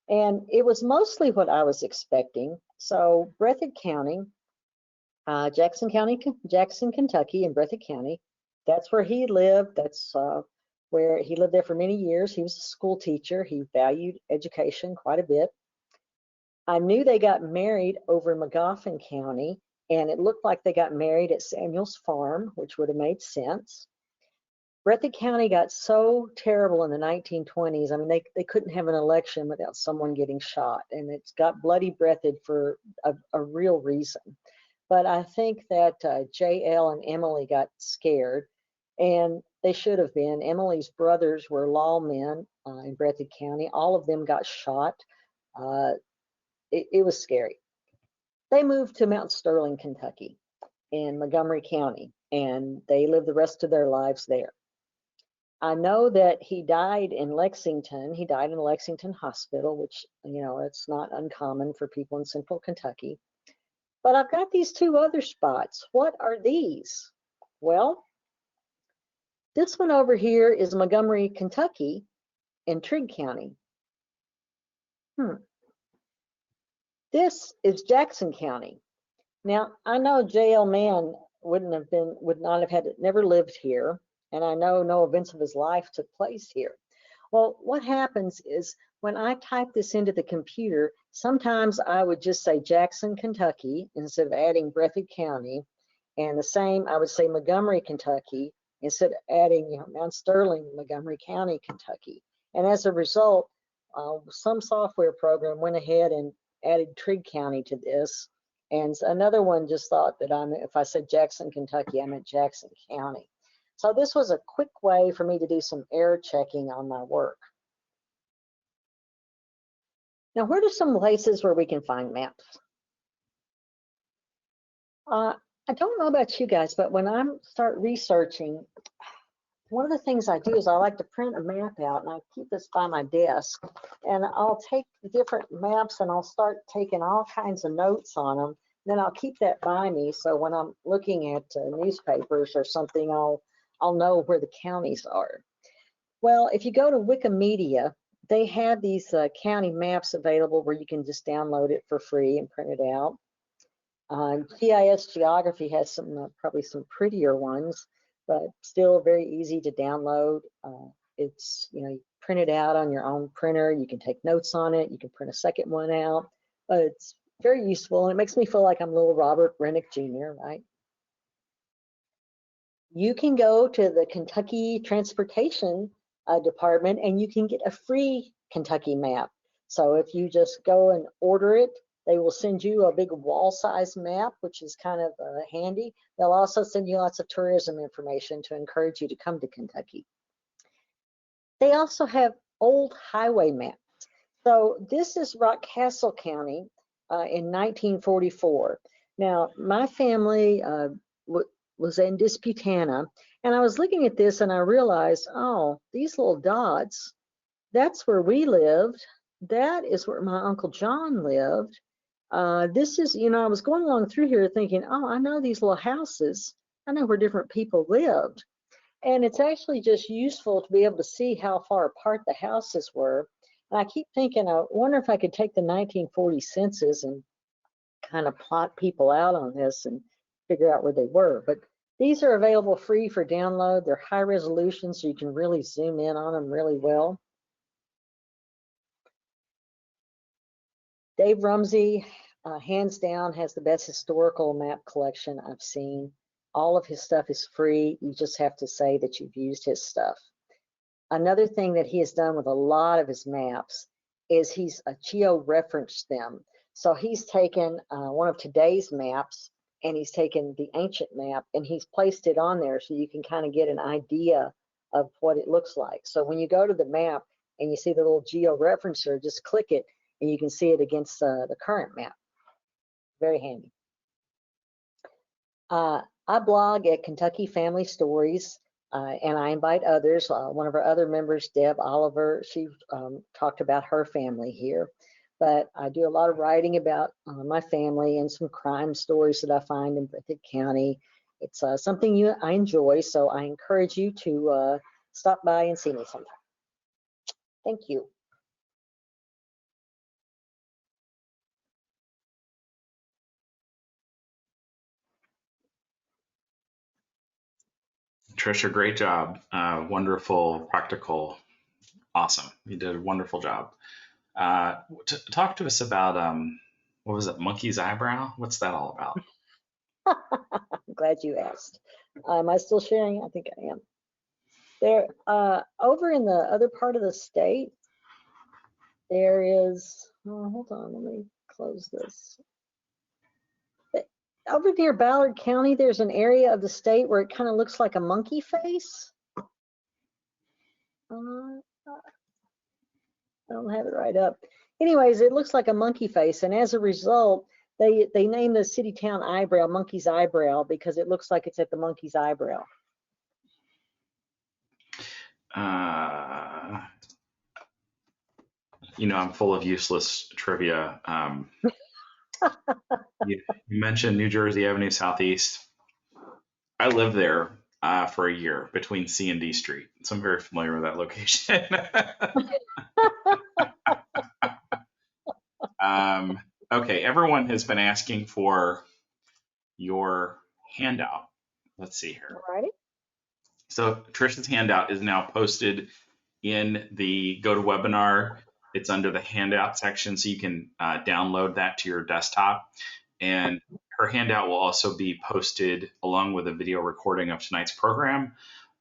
And it was mostly what I was expecting. So Breathitt County, Jackson, Kentucky, and Breathitt County, that's where he lived. That's where he lived there for many years. He was a school teacher. He valued education quite a bit. I knew they got married over in Magoffin County, and it looked like they got married at Samuel's farm, which would have made sense. Breathitt County got so terrible in the 1920s. I mean, they couldn't have an election without someone getting shot, and it's got bloody Breathitt for a real reason. But I think that JL and Emily got scared, and they should have been. Emily's brothers were lawmen in Breathitt County. All of them got shot. Uh, it was scary. They moved to Mount Sterling, Kentucky, in Montgomery County, and they lived the rest of their lives there. I know that he died in Lexington. He died in Lexington Hospital, which, you know, it's not uncommon for people in central Kentucky. But I've got these two other spots. What are these? Well, this one over here is Montgomery, Kentucky in Trigg County. This is Jackson County. Now, I know J.L. Mann would not have never lived here, and I know no events of his life took place here. Well, what happens is when I type this into the computer, sometimes I would just say Jackson, Kentucky, instead of adding Breathitt County, and the same, I would say Montgomery, Kentucky, instead of adding, you know, Mount Sterling, Montgomery County, Kentucky. And as a result, some software program went ahead and added Trigg County to this. And another one just thought that if I said Jackson, Kentucky, I meant Jackson County. So this was a quick way for me to do some error checking on my work. Now, where are some places where we can find maps? I don't know about you guys, but when I start researching, one of the things I do is I like to print a map out, and I keep this by my desk, and I'll take the different maps and I'll start taking all kinds of notes on them. Then I'll keep that by me, so when I'm looking at newspapers or something, I'll know where the counties are. Well, if you go to Wikimedia, they have these county maps available where you can just download it for free and print it out. GIS Geography has probably some prettier ones, but still very easy to download. It's, you know, you print it out on your own printer. You can take notes on it. You can print a second one out. But it's very useful, and it makes me feel like I'm little Robert Rennick Jr., right? You can go to the Kentucky Transportation Department, and you can get a free Kentucky map. So if you just go and order it, they will send you a big wall-size map, which is kind of handy. They'll also send you lots of tourism information to encourage you to come to Kentucky. They also have old highway maps. So this is Rockcastle County in 1944. Now, my family was in Disputana, and I was looking at this and I realized, oh, these little dots, that's where we lived. That is where my Uncle John lived. This is, you know, I was going along through here thinking, oh, I know these little houses. I know where different people lived. And it's actually just useful to be able to see how far apart the houses were. And I keep thinking, I wonder if I could take the 1940 census and kind of plot people out on this and figure out where they were. But these are available free for download. They're high resolution, so you can really zoom in on them really well. Dave Rumsey, hands down, has the best historical map collection I've seen. All of his stuff is free. You just have to say that you've used his stuff. Another thing that he has done with a lot of his maps is he's geo-referenced them. So he's taken one of today's maps, and he's taken the ancient map, and he's placed it on there so you can kind of get an idea of what it looks like. So when you go to the map and you see the little geo-referencer, just click it, and you can see it against the current map. Very handy. I blog at Kentucky Family Stories, and I invite others. One of our other members, Deb Oliver, she talked about her family here. But I do a lot of writing about my family and some crime stories that I find in Breathitt County. It's something I enjoy, so I encourage you to stop by and see me sometime. Thank you. Tricia, great job. Wonderful, practical, awesome. You did a wonderful job. Talk to us about, what was it, monkey's eyebrow? What's that all about? I'm glad you asked. Am I still sharing? I think I am. There, over in the other part of the state, there is, oh, hold on, let me close this. Over near Ballard County, there's an area of the state where it kind of looks like a monkey face. I don't have it right up. Anyways, it looks like a monkey face, and as a result, they named the city town eyebrow Monkey's Eyebrow because it looks like it's at the monkey's eyebrow. You know, I'm full of useless trivia. You mentioned New Jersey Avenue Southeast. I lived there for a year between C and D Street, so I'm very familiar with that location. Okay, everyone has been asking for your handout. Let's see here. All righty. So Tricia's handout is now posted in the GoToWebinar. It's under the handout section, so you can download that to your desktop. And her handout will also be posted along with a video recording of tonight's program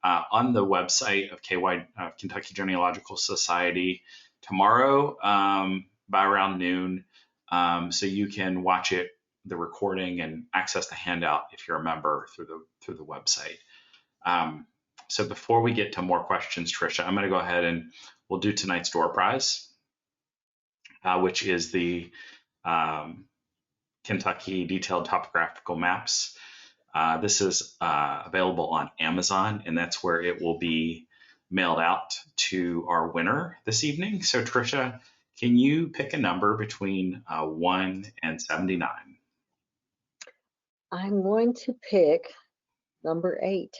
on the website of Kentucky Genealogical Society tomorrow by around noon. So you can watch it, the recording, and access the handout if you're a member through the website. So before we get to more questions, Tricia, I'm going to go ahead and we'll do tonight's door prize, which is the Kentucky Detailed Topographical Maps. This is available on Amazon, and that's where it will be mailed out to our winner this evening. So Tricia, can you pick a number between 1 and 79? I'm going to pick number 8.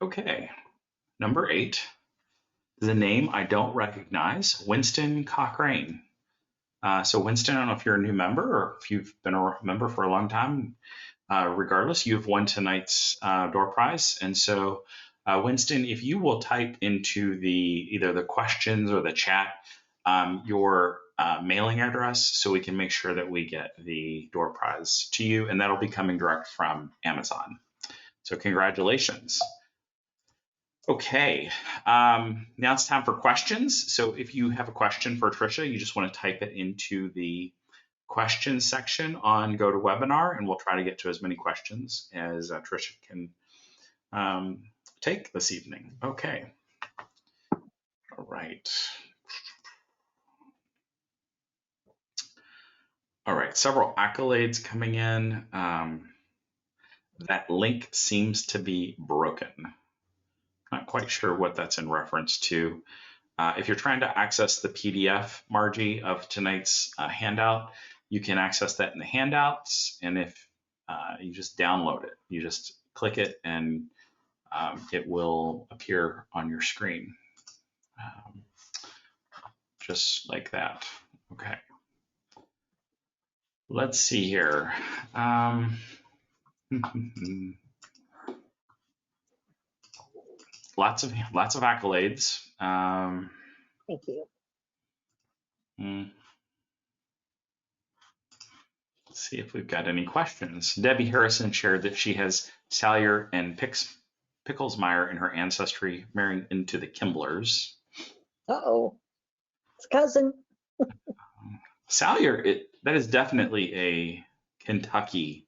Okay, number 8. The name I don't recognize, Winston Cochrane. So Winston, I don't know if you're a new member or if you've been a member for a long time. Regardless, you've won tonight's door prize. And so Winston, if you will type into either the questions or the chat your mailing address so we can make sure that we get the door prize to you, and that'll be coming direct from Amazon. So congratulations. Okay, now it's time for questions. So if you have a question for Tricia, you just want to type it into the questions section on GoToWebinar, and we'll try to get to as many questions as Tricia can take this evening. Okay. All right. All right, several accolades coming in. That link seems to be broken. Not quite sure what that's in reference to. If you're trying to access the PDF, Margie, of tonight's handout, you can access that in the handouts. And if you just download it, you just click it and it will appear on your screen. Just like that. Okay. Let's see here. Lots of accolades. Thank you. Let's see if we've got any questions. Debbie Harrison shared that she has Salyer and Picklesmeyer in her ancestry, marrying into the Kimblers. Uh-oh, it's cousin. Salyer, that is definitely a Kentucky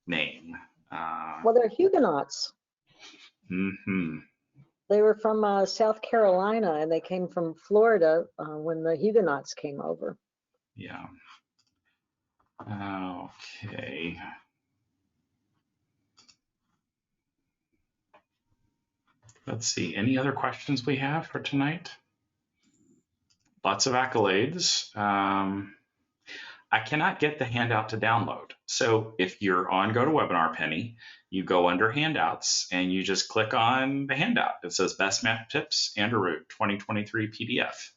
name. Well, they're Huguenots. Mm-hmm. They were from South Carolina, and they came from Florida when the Huguenots came over. Yeah. Okay. Let's see. Any other questions we have for tonight? Lots of accolades. I cannot get the handout to download. So if you're on GoToWebinar, Penny, you go under handouts and you just click on the handout. It says Best Map Tips, Aanderud 2023 PDF.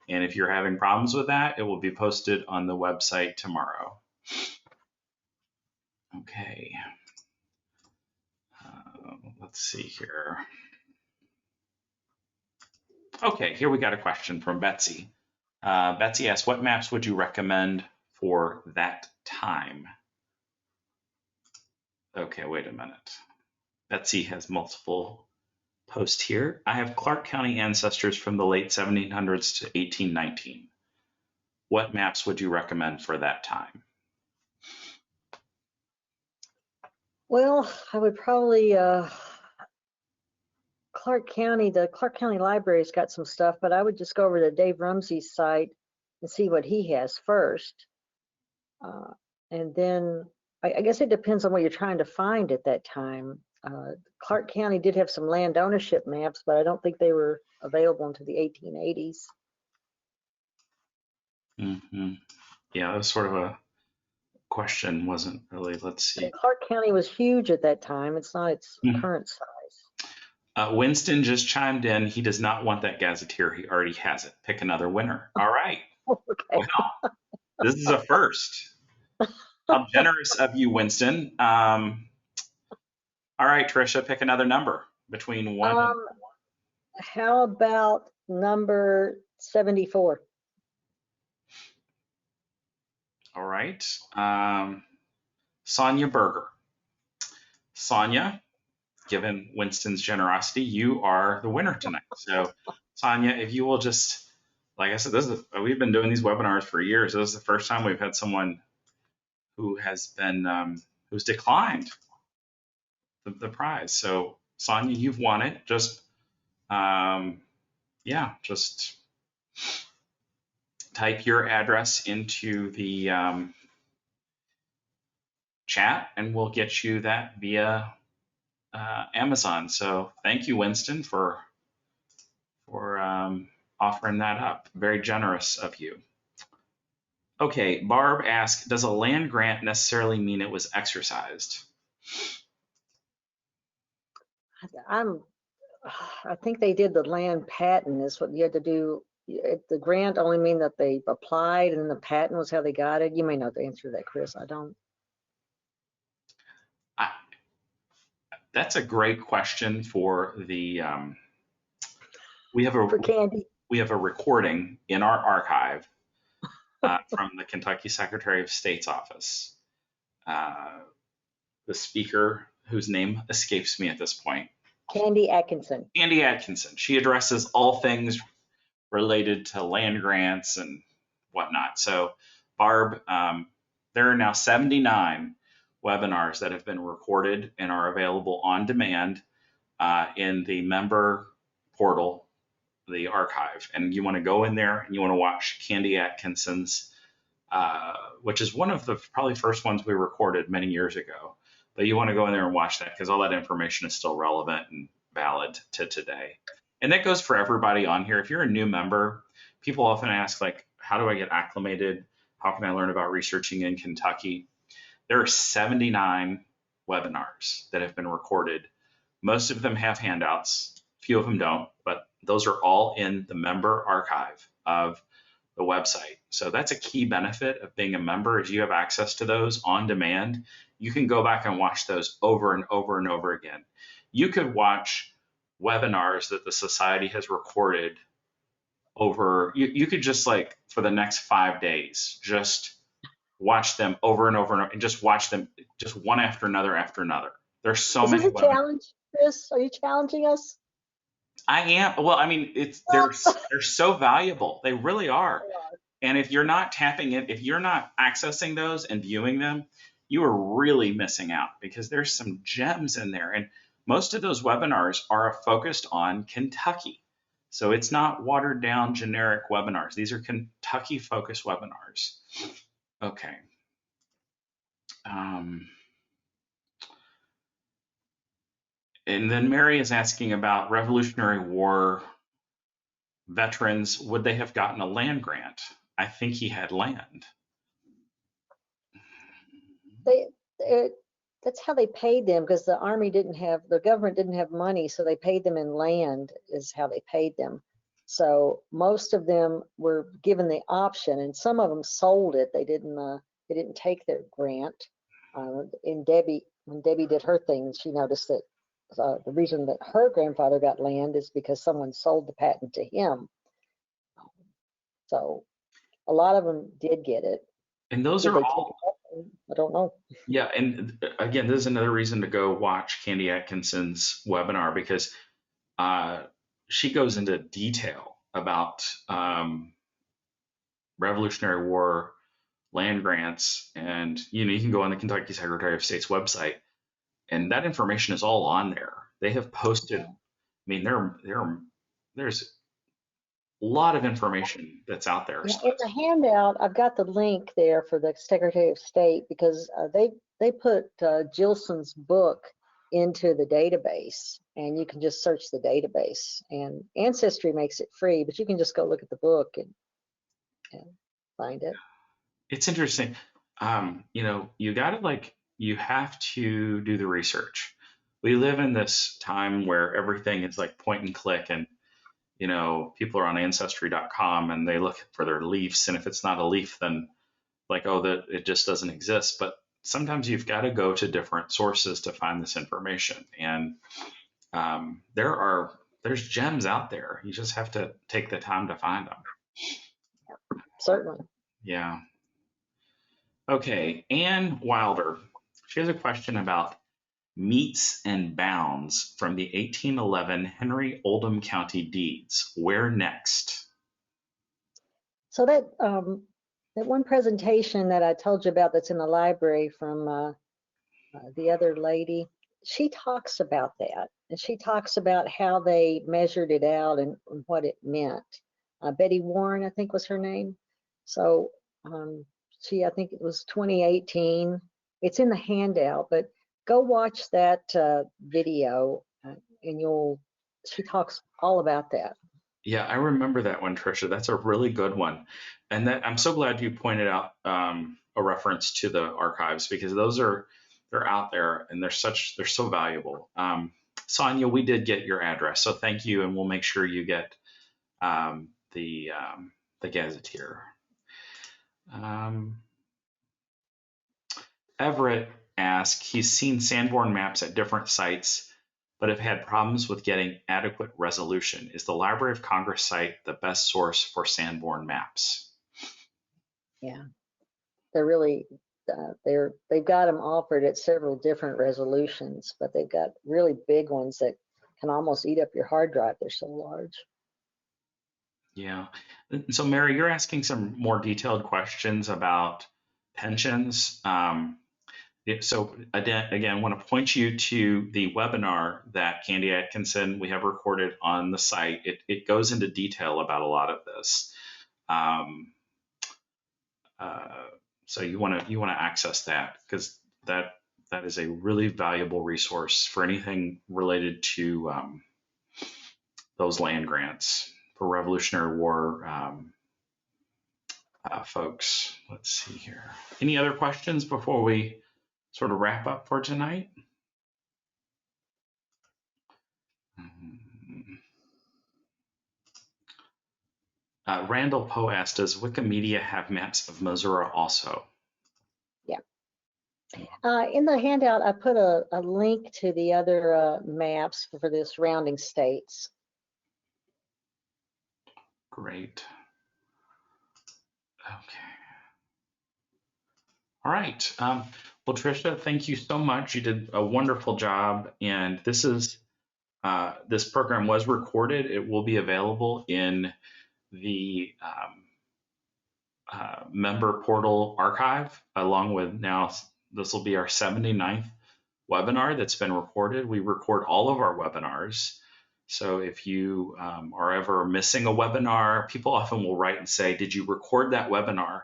And if you're having problems with that, it will be posted on the website tomorrow. Okay. Let's see here. Okay, here we got a question from Betsy. Betsy asks, what maps would you recommend for that time? Okay, wait a minute. Betsy has multiple post here. I have Clark County ancestors from the late 1700s to 1819. What maps would you recommend for that time? Well, I would probably Clark County. The Clark County Library's got some stuff, but I would just go over to Dave Rumsey's site and see what he has first. And then I guess it depends on what you're trying to find at that time. Clark County did have some land ownership maps, but I don't think they were available until the 1880s. Mm-hmm. Yeah, that was sort of a question, wasn't really. Let's see. And Clark County was huge at that time. It's not its current size. Winston just chimed in. He does not want that gazetteer. He already has it. Pick another winner. All right. Okay. Well, this is a first. How generous of you, Winston. All right, Tricia, pick another number between 1 and... How about number 74? All right. Sonia Berger. Sonia, given Winston's generosity, you are the winner tonight. So, Sonia, if you will just, like I said, we've been doing these webinars for years. This is the first time we've had someone who has been, who's declined the prize. So, Sonia, you've won it. Just, just type your address into the chat and we'll get you that via Amazon. So thank you, Winston, for offering that up. Very generous of you. Okay, Barb asked, does a land grant necessarily mean it was exercised? I think they did the land patent is what you had to do. The grant only mean that they applied and the patent was how they got it. You may know the answer to that, Chris. I don't. That's a great question for the, for Candy. We have a recording in our archive from the Kentucky Secretary of State's office. The speaker, whose name escapes me at this point. Candy Atkinson. Candy Atkinson. She addresses all things related to land grants and whatnot. So, Barb, there are now 79 webinars that have been recorded and are available on demand in the member portal, the archive. And you want to go in there and you want to watch Candy Atkinson's, which is one of the probably first ones we recorded many years ago. But you want to go in there and watch that because all that information is still relevant and valid to today. And that goes for everybody on here. If you're a new member, people often ask, like, how do I get acclimated? How can I learn about researching in Kentucky? There are 79 webinars that have been recorded. Most of them have handouts. Few of them don't, but those are all in the member archive of the website. So that's a key benefit of being a member is you have access to those on demand. You can go back and watch those over and over and over again. You could watch webinars that the society has recorded over, you could just like for the next 5 days, just watch them over and over and just watch them just one after another after another. There's so many. Is this a challenge, Chris? Are you challenging us? I am. Well, I mean, they're so valuable. They really are. And if you're not tapping it, if you're not accessing those and viewing them, you are really missing out because there's some gems in there. And most of those webinars are focused on Kentucky. So it's not watered down generic webinars. These are Kentucky focused webinars. Okay. And then Mary is asking about Revolutionary War veterans. Would they have gotten a land grant? I think he had land. That's how they paid them because the government didn't have money, so they paid them in land is how they paid them. So most of them were given the option, and some of them sold it. They didn't take their grant. When Debbie did her thing, she noticed that the reason that her grandfather got land is because someone sold the patent to him. So a lot of them did get it. And those are all, I don't know. Yeah, and again, this is another reason to go watch Candy Atkinson's webinar because she goes into detail about Revolutionary War land grants, and you can go on the Kentucky Secretary of State's website, and that information is all on there. They have posted. I mean, there's a lot of information that's out there. Yeah, in the handout, I've got the link there for the Secretary of State because they put Jilson's book into the database, and you can just search the database. And Ancestry makes it free, but you can just go look at the book and find it. It's interesting. You have to do the research. We live in this time where everything is like point and click, and people are on ancestry.com and they look for their leaves, and if it's not a leaf, then that it just doesn't exist. But sometimes you've got to go to different sources to find this information, and there's gems out there. You just have to take the time to find them. Certainly. Yeah. Okay, Ann Wilder. She has a question about meets and bounds from the 1811 Henry Oldham County deeds. Where next? So that one presentation that I told you about that's in the library from the other lady, she talks about that, and she talks about how they measured it out and what it meant. Betty Warren, I think was her name. So I think it was 2018. It's in the handout, but go watch that video, and she talks all about that. Yeah, I remember that one, Tricia. That's a really good one. And I'm so glad you pointed out a reference to the archives, because they're out there and they're so valuable. Sonia, we did get your address, so thank you, and we'll make sure you get the gazetteer. Everett asks, he's seen Sanborn maps at different sites, but have had problems with getting adequate resolution. Is the Library of Congress site the best source for Sanborn maps? Yeah, they're really, they've got them offered at several different resolutions, but they've got really big ones that can almost eat up your hard drive. They're so large. Yeah. So Mary, you're asking some more detailed questions about pensions. So again, I want to point you to the webinar that Candy Atkinson we have recorded on the site. It goes into detail about a lot of this. So you want to access that, because that is a really valuable resource for anything related to those land grants for Revolutionary War folks. Let's see here. Any other questions before we sort of wrap up for tonight? Randall Poe asked, does Wikimedia have maps of Missouri also? Yeah. In the handout, I put a link to the other maps for the surrounding states. Great. Okay. All right. Well, Tricia, thank you so much. You did a wonderful job. And this program was recorded. It will be available in the member portal archive, along with now, this will be our 79th webinar that's been recorded. We record all of our webinars. So if you are ever missing a webinar, people often will write and say, did you record that webinar?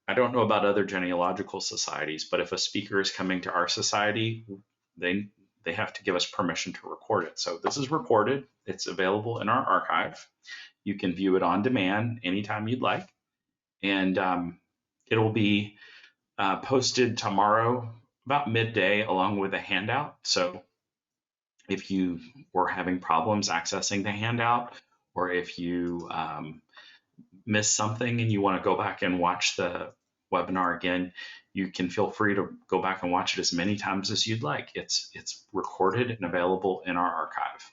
I don't know about other genealogical societies, but if a speaker is coming to our society, they have to give us permission to record it. So this is recorded. It's available in our archive. You can view it on demand anytime you'd like. And it'll be posted tomorrow about midday along with a handout. So if you were having problems accessing the handout, or if you missed something and you want to go back and watch the webinar again, you can feel free to go back and watch it as many times as you'd like. It's recorded and available in our archive.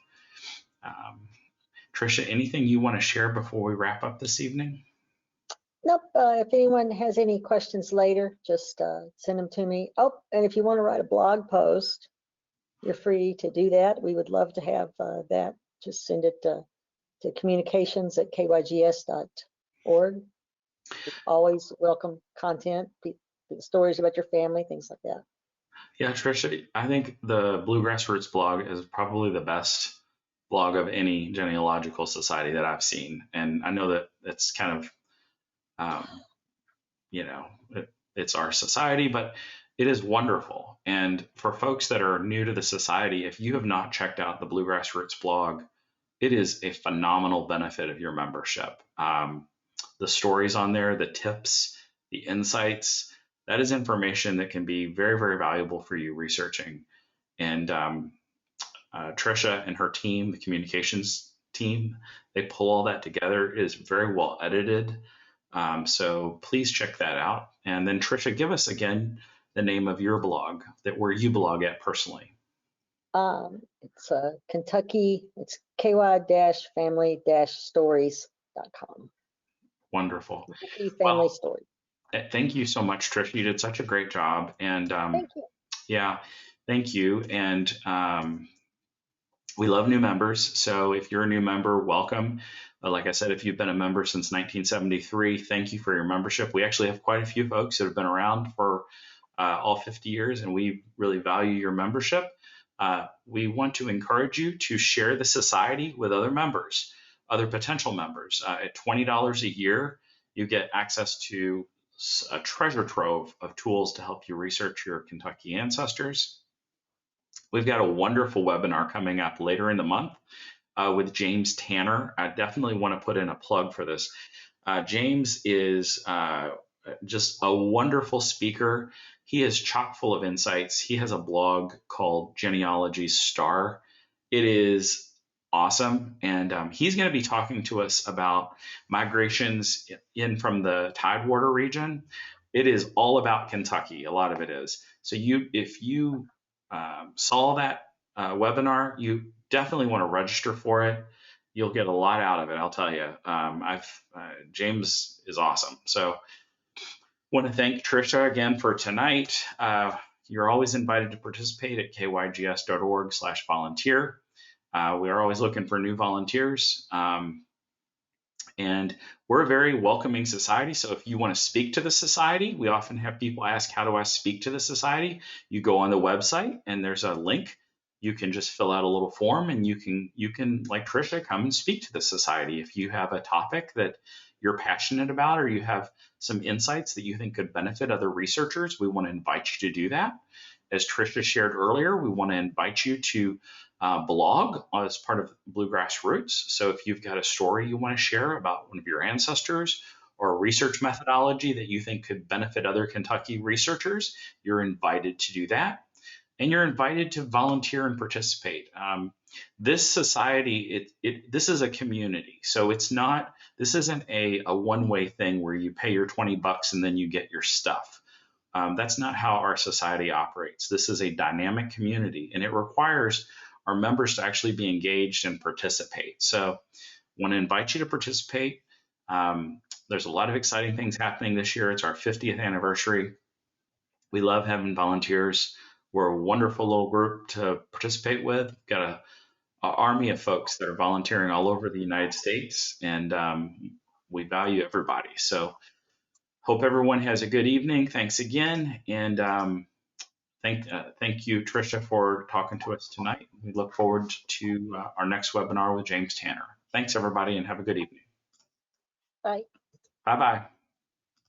Tricia, anything you want to share before we wrap up this evening? Nope. If anyone has any questions later, just send them to me. Oh, and if you want to write a blog post, you're free to do that. We would love to have that just send it to communications@kygs.org. Always welcome content, stories about your family, things like that. Yeah, Tricia, I think the Bluegrass Roots blog is probably the best blog of any genealogical society that I've seen. And I know that it's kind of, it's our society, but it is wonderful. And for folks that are new to the society, if you have not checked out the Bluegrass Roots blog, it is a phenomenal benefit of your membership. The stories on there, the tips, the insights, that is information that can be very, very valuable for you researching. And Tricia and her team, the communications team, they pull all that together. It is very well edited. So please check that out. And then Tricia, give us again the name of your blog, where you blog at personally. It's Kentucky, it's ky-family-stories.com. Wonderful. Kentucky Family Story. Thank you so much, Tricia. You did such a great job. And thank you. Yeah, thank you. And we love new members. So if you're a new member, welcome. Like I said, if you've been a member since 1973, thank you for your membership. We actually have quite a few folks that have been around for all 50 years, and we really value your membership. We want to encourage you to share the society with other members, other potential members. At $20 a year, you get access to a treasure trove of tools to help you research your Kentucky ancestors. We've got a wonderful webinar coming up later in the month with James Tanner. I definitely want to put in a plug for this. James is just a wonderful speaker. He is chock full of insights. He has a blog called Genealogy Star. It is awesome. And he's going to be talking to us about migrations in from the Tidewater region. It is all about Kentucky. A lot of it is. So if you saw that webinar, you definitely want to register for it. You'll get a lot out of it, I'll tell you. James is awesome. So want to thank Tricia again for tonight. You're always invited to participate at kygs.org/volunteer. We are always looking for new volunteers. And we're a very welcoming society. So if you want to speak to the society, we often have people ask, how do I speak to the society? You go on the website and there's a link. You can just fill out a little form and you can, like Tricia, come and speak to the society. If you have a topic that you're passionate about or you have some insights that you think could benefit other researchers, we want to invite you to do that. As Tricia shared earlier, we want to invite you to blog as part of Bluegrass Roots. So if you've got a story you want to share about one of your ancestors or a research methodology that you think could benefit other Kentucky researchers, you're invited to do that. And you're invited to volunteer and participate. This society, this is a community. So this isn't a one-way thing where you pay your $20 and then you get your stuff. That's not how our society operates. This is a dynamic community, and it requires our members to actually be engaged and participate. So I want to invite you to participate. There's a lot of exciting things happening this year. It's our 50th anniversary. We love having volunteers. We're a wonderful little group to participate with. We've got an army of folks that are volunteering all over the United States, and we value everybody. So hope everyone has a good evening. Thanks again. And thank you, Tricia, for talking to us tonight. We look forward to our next webinar with James Tanner. Thanks, everybody, and have a good evening. Bye. Bye-bye.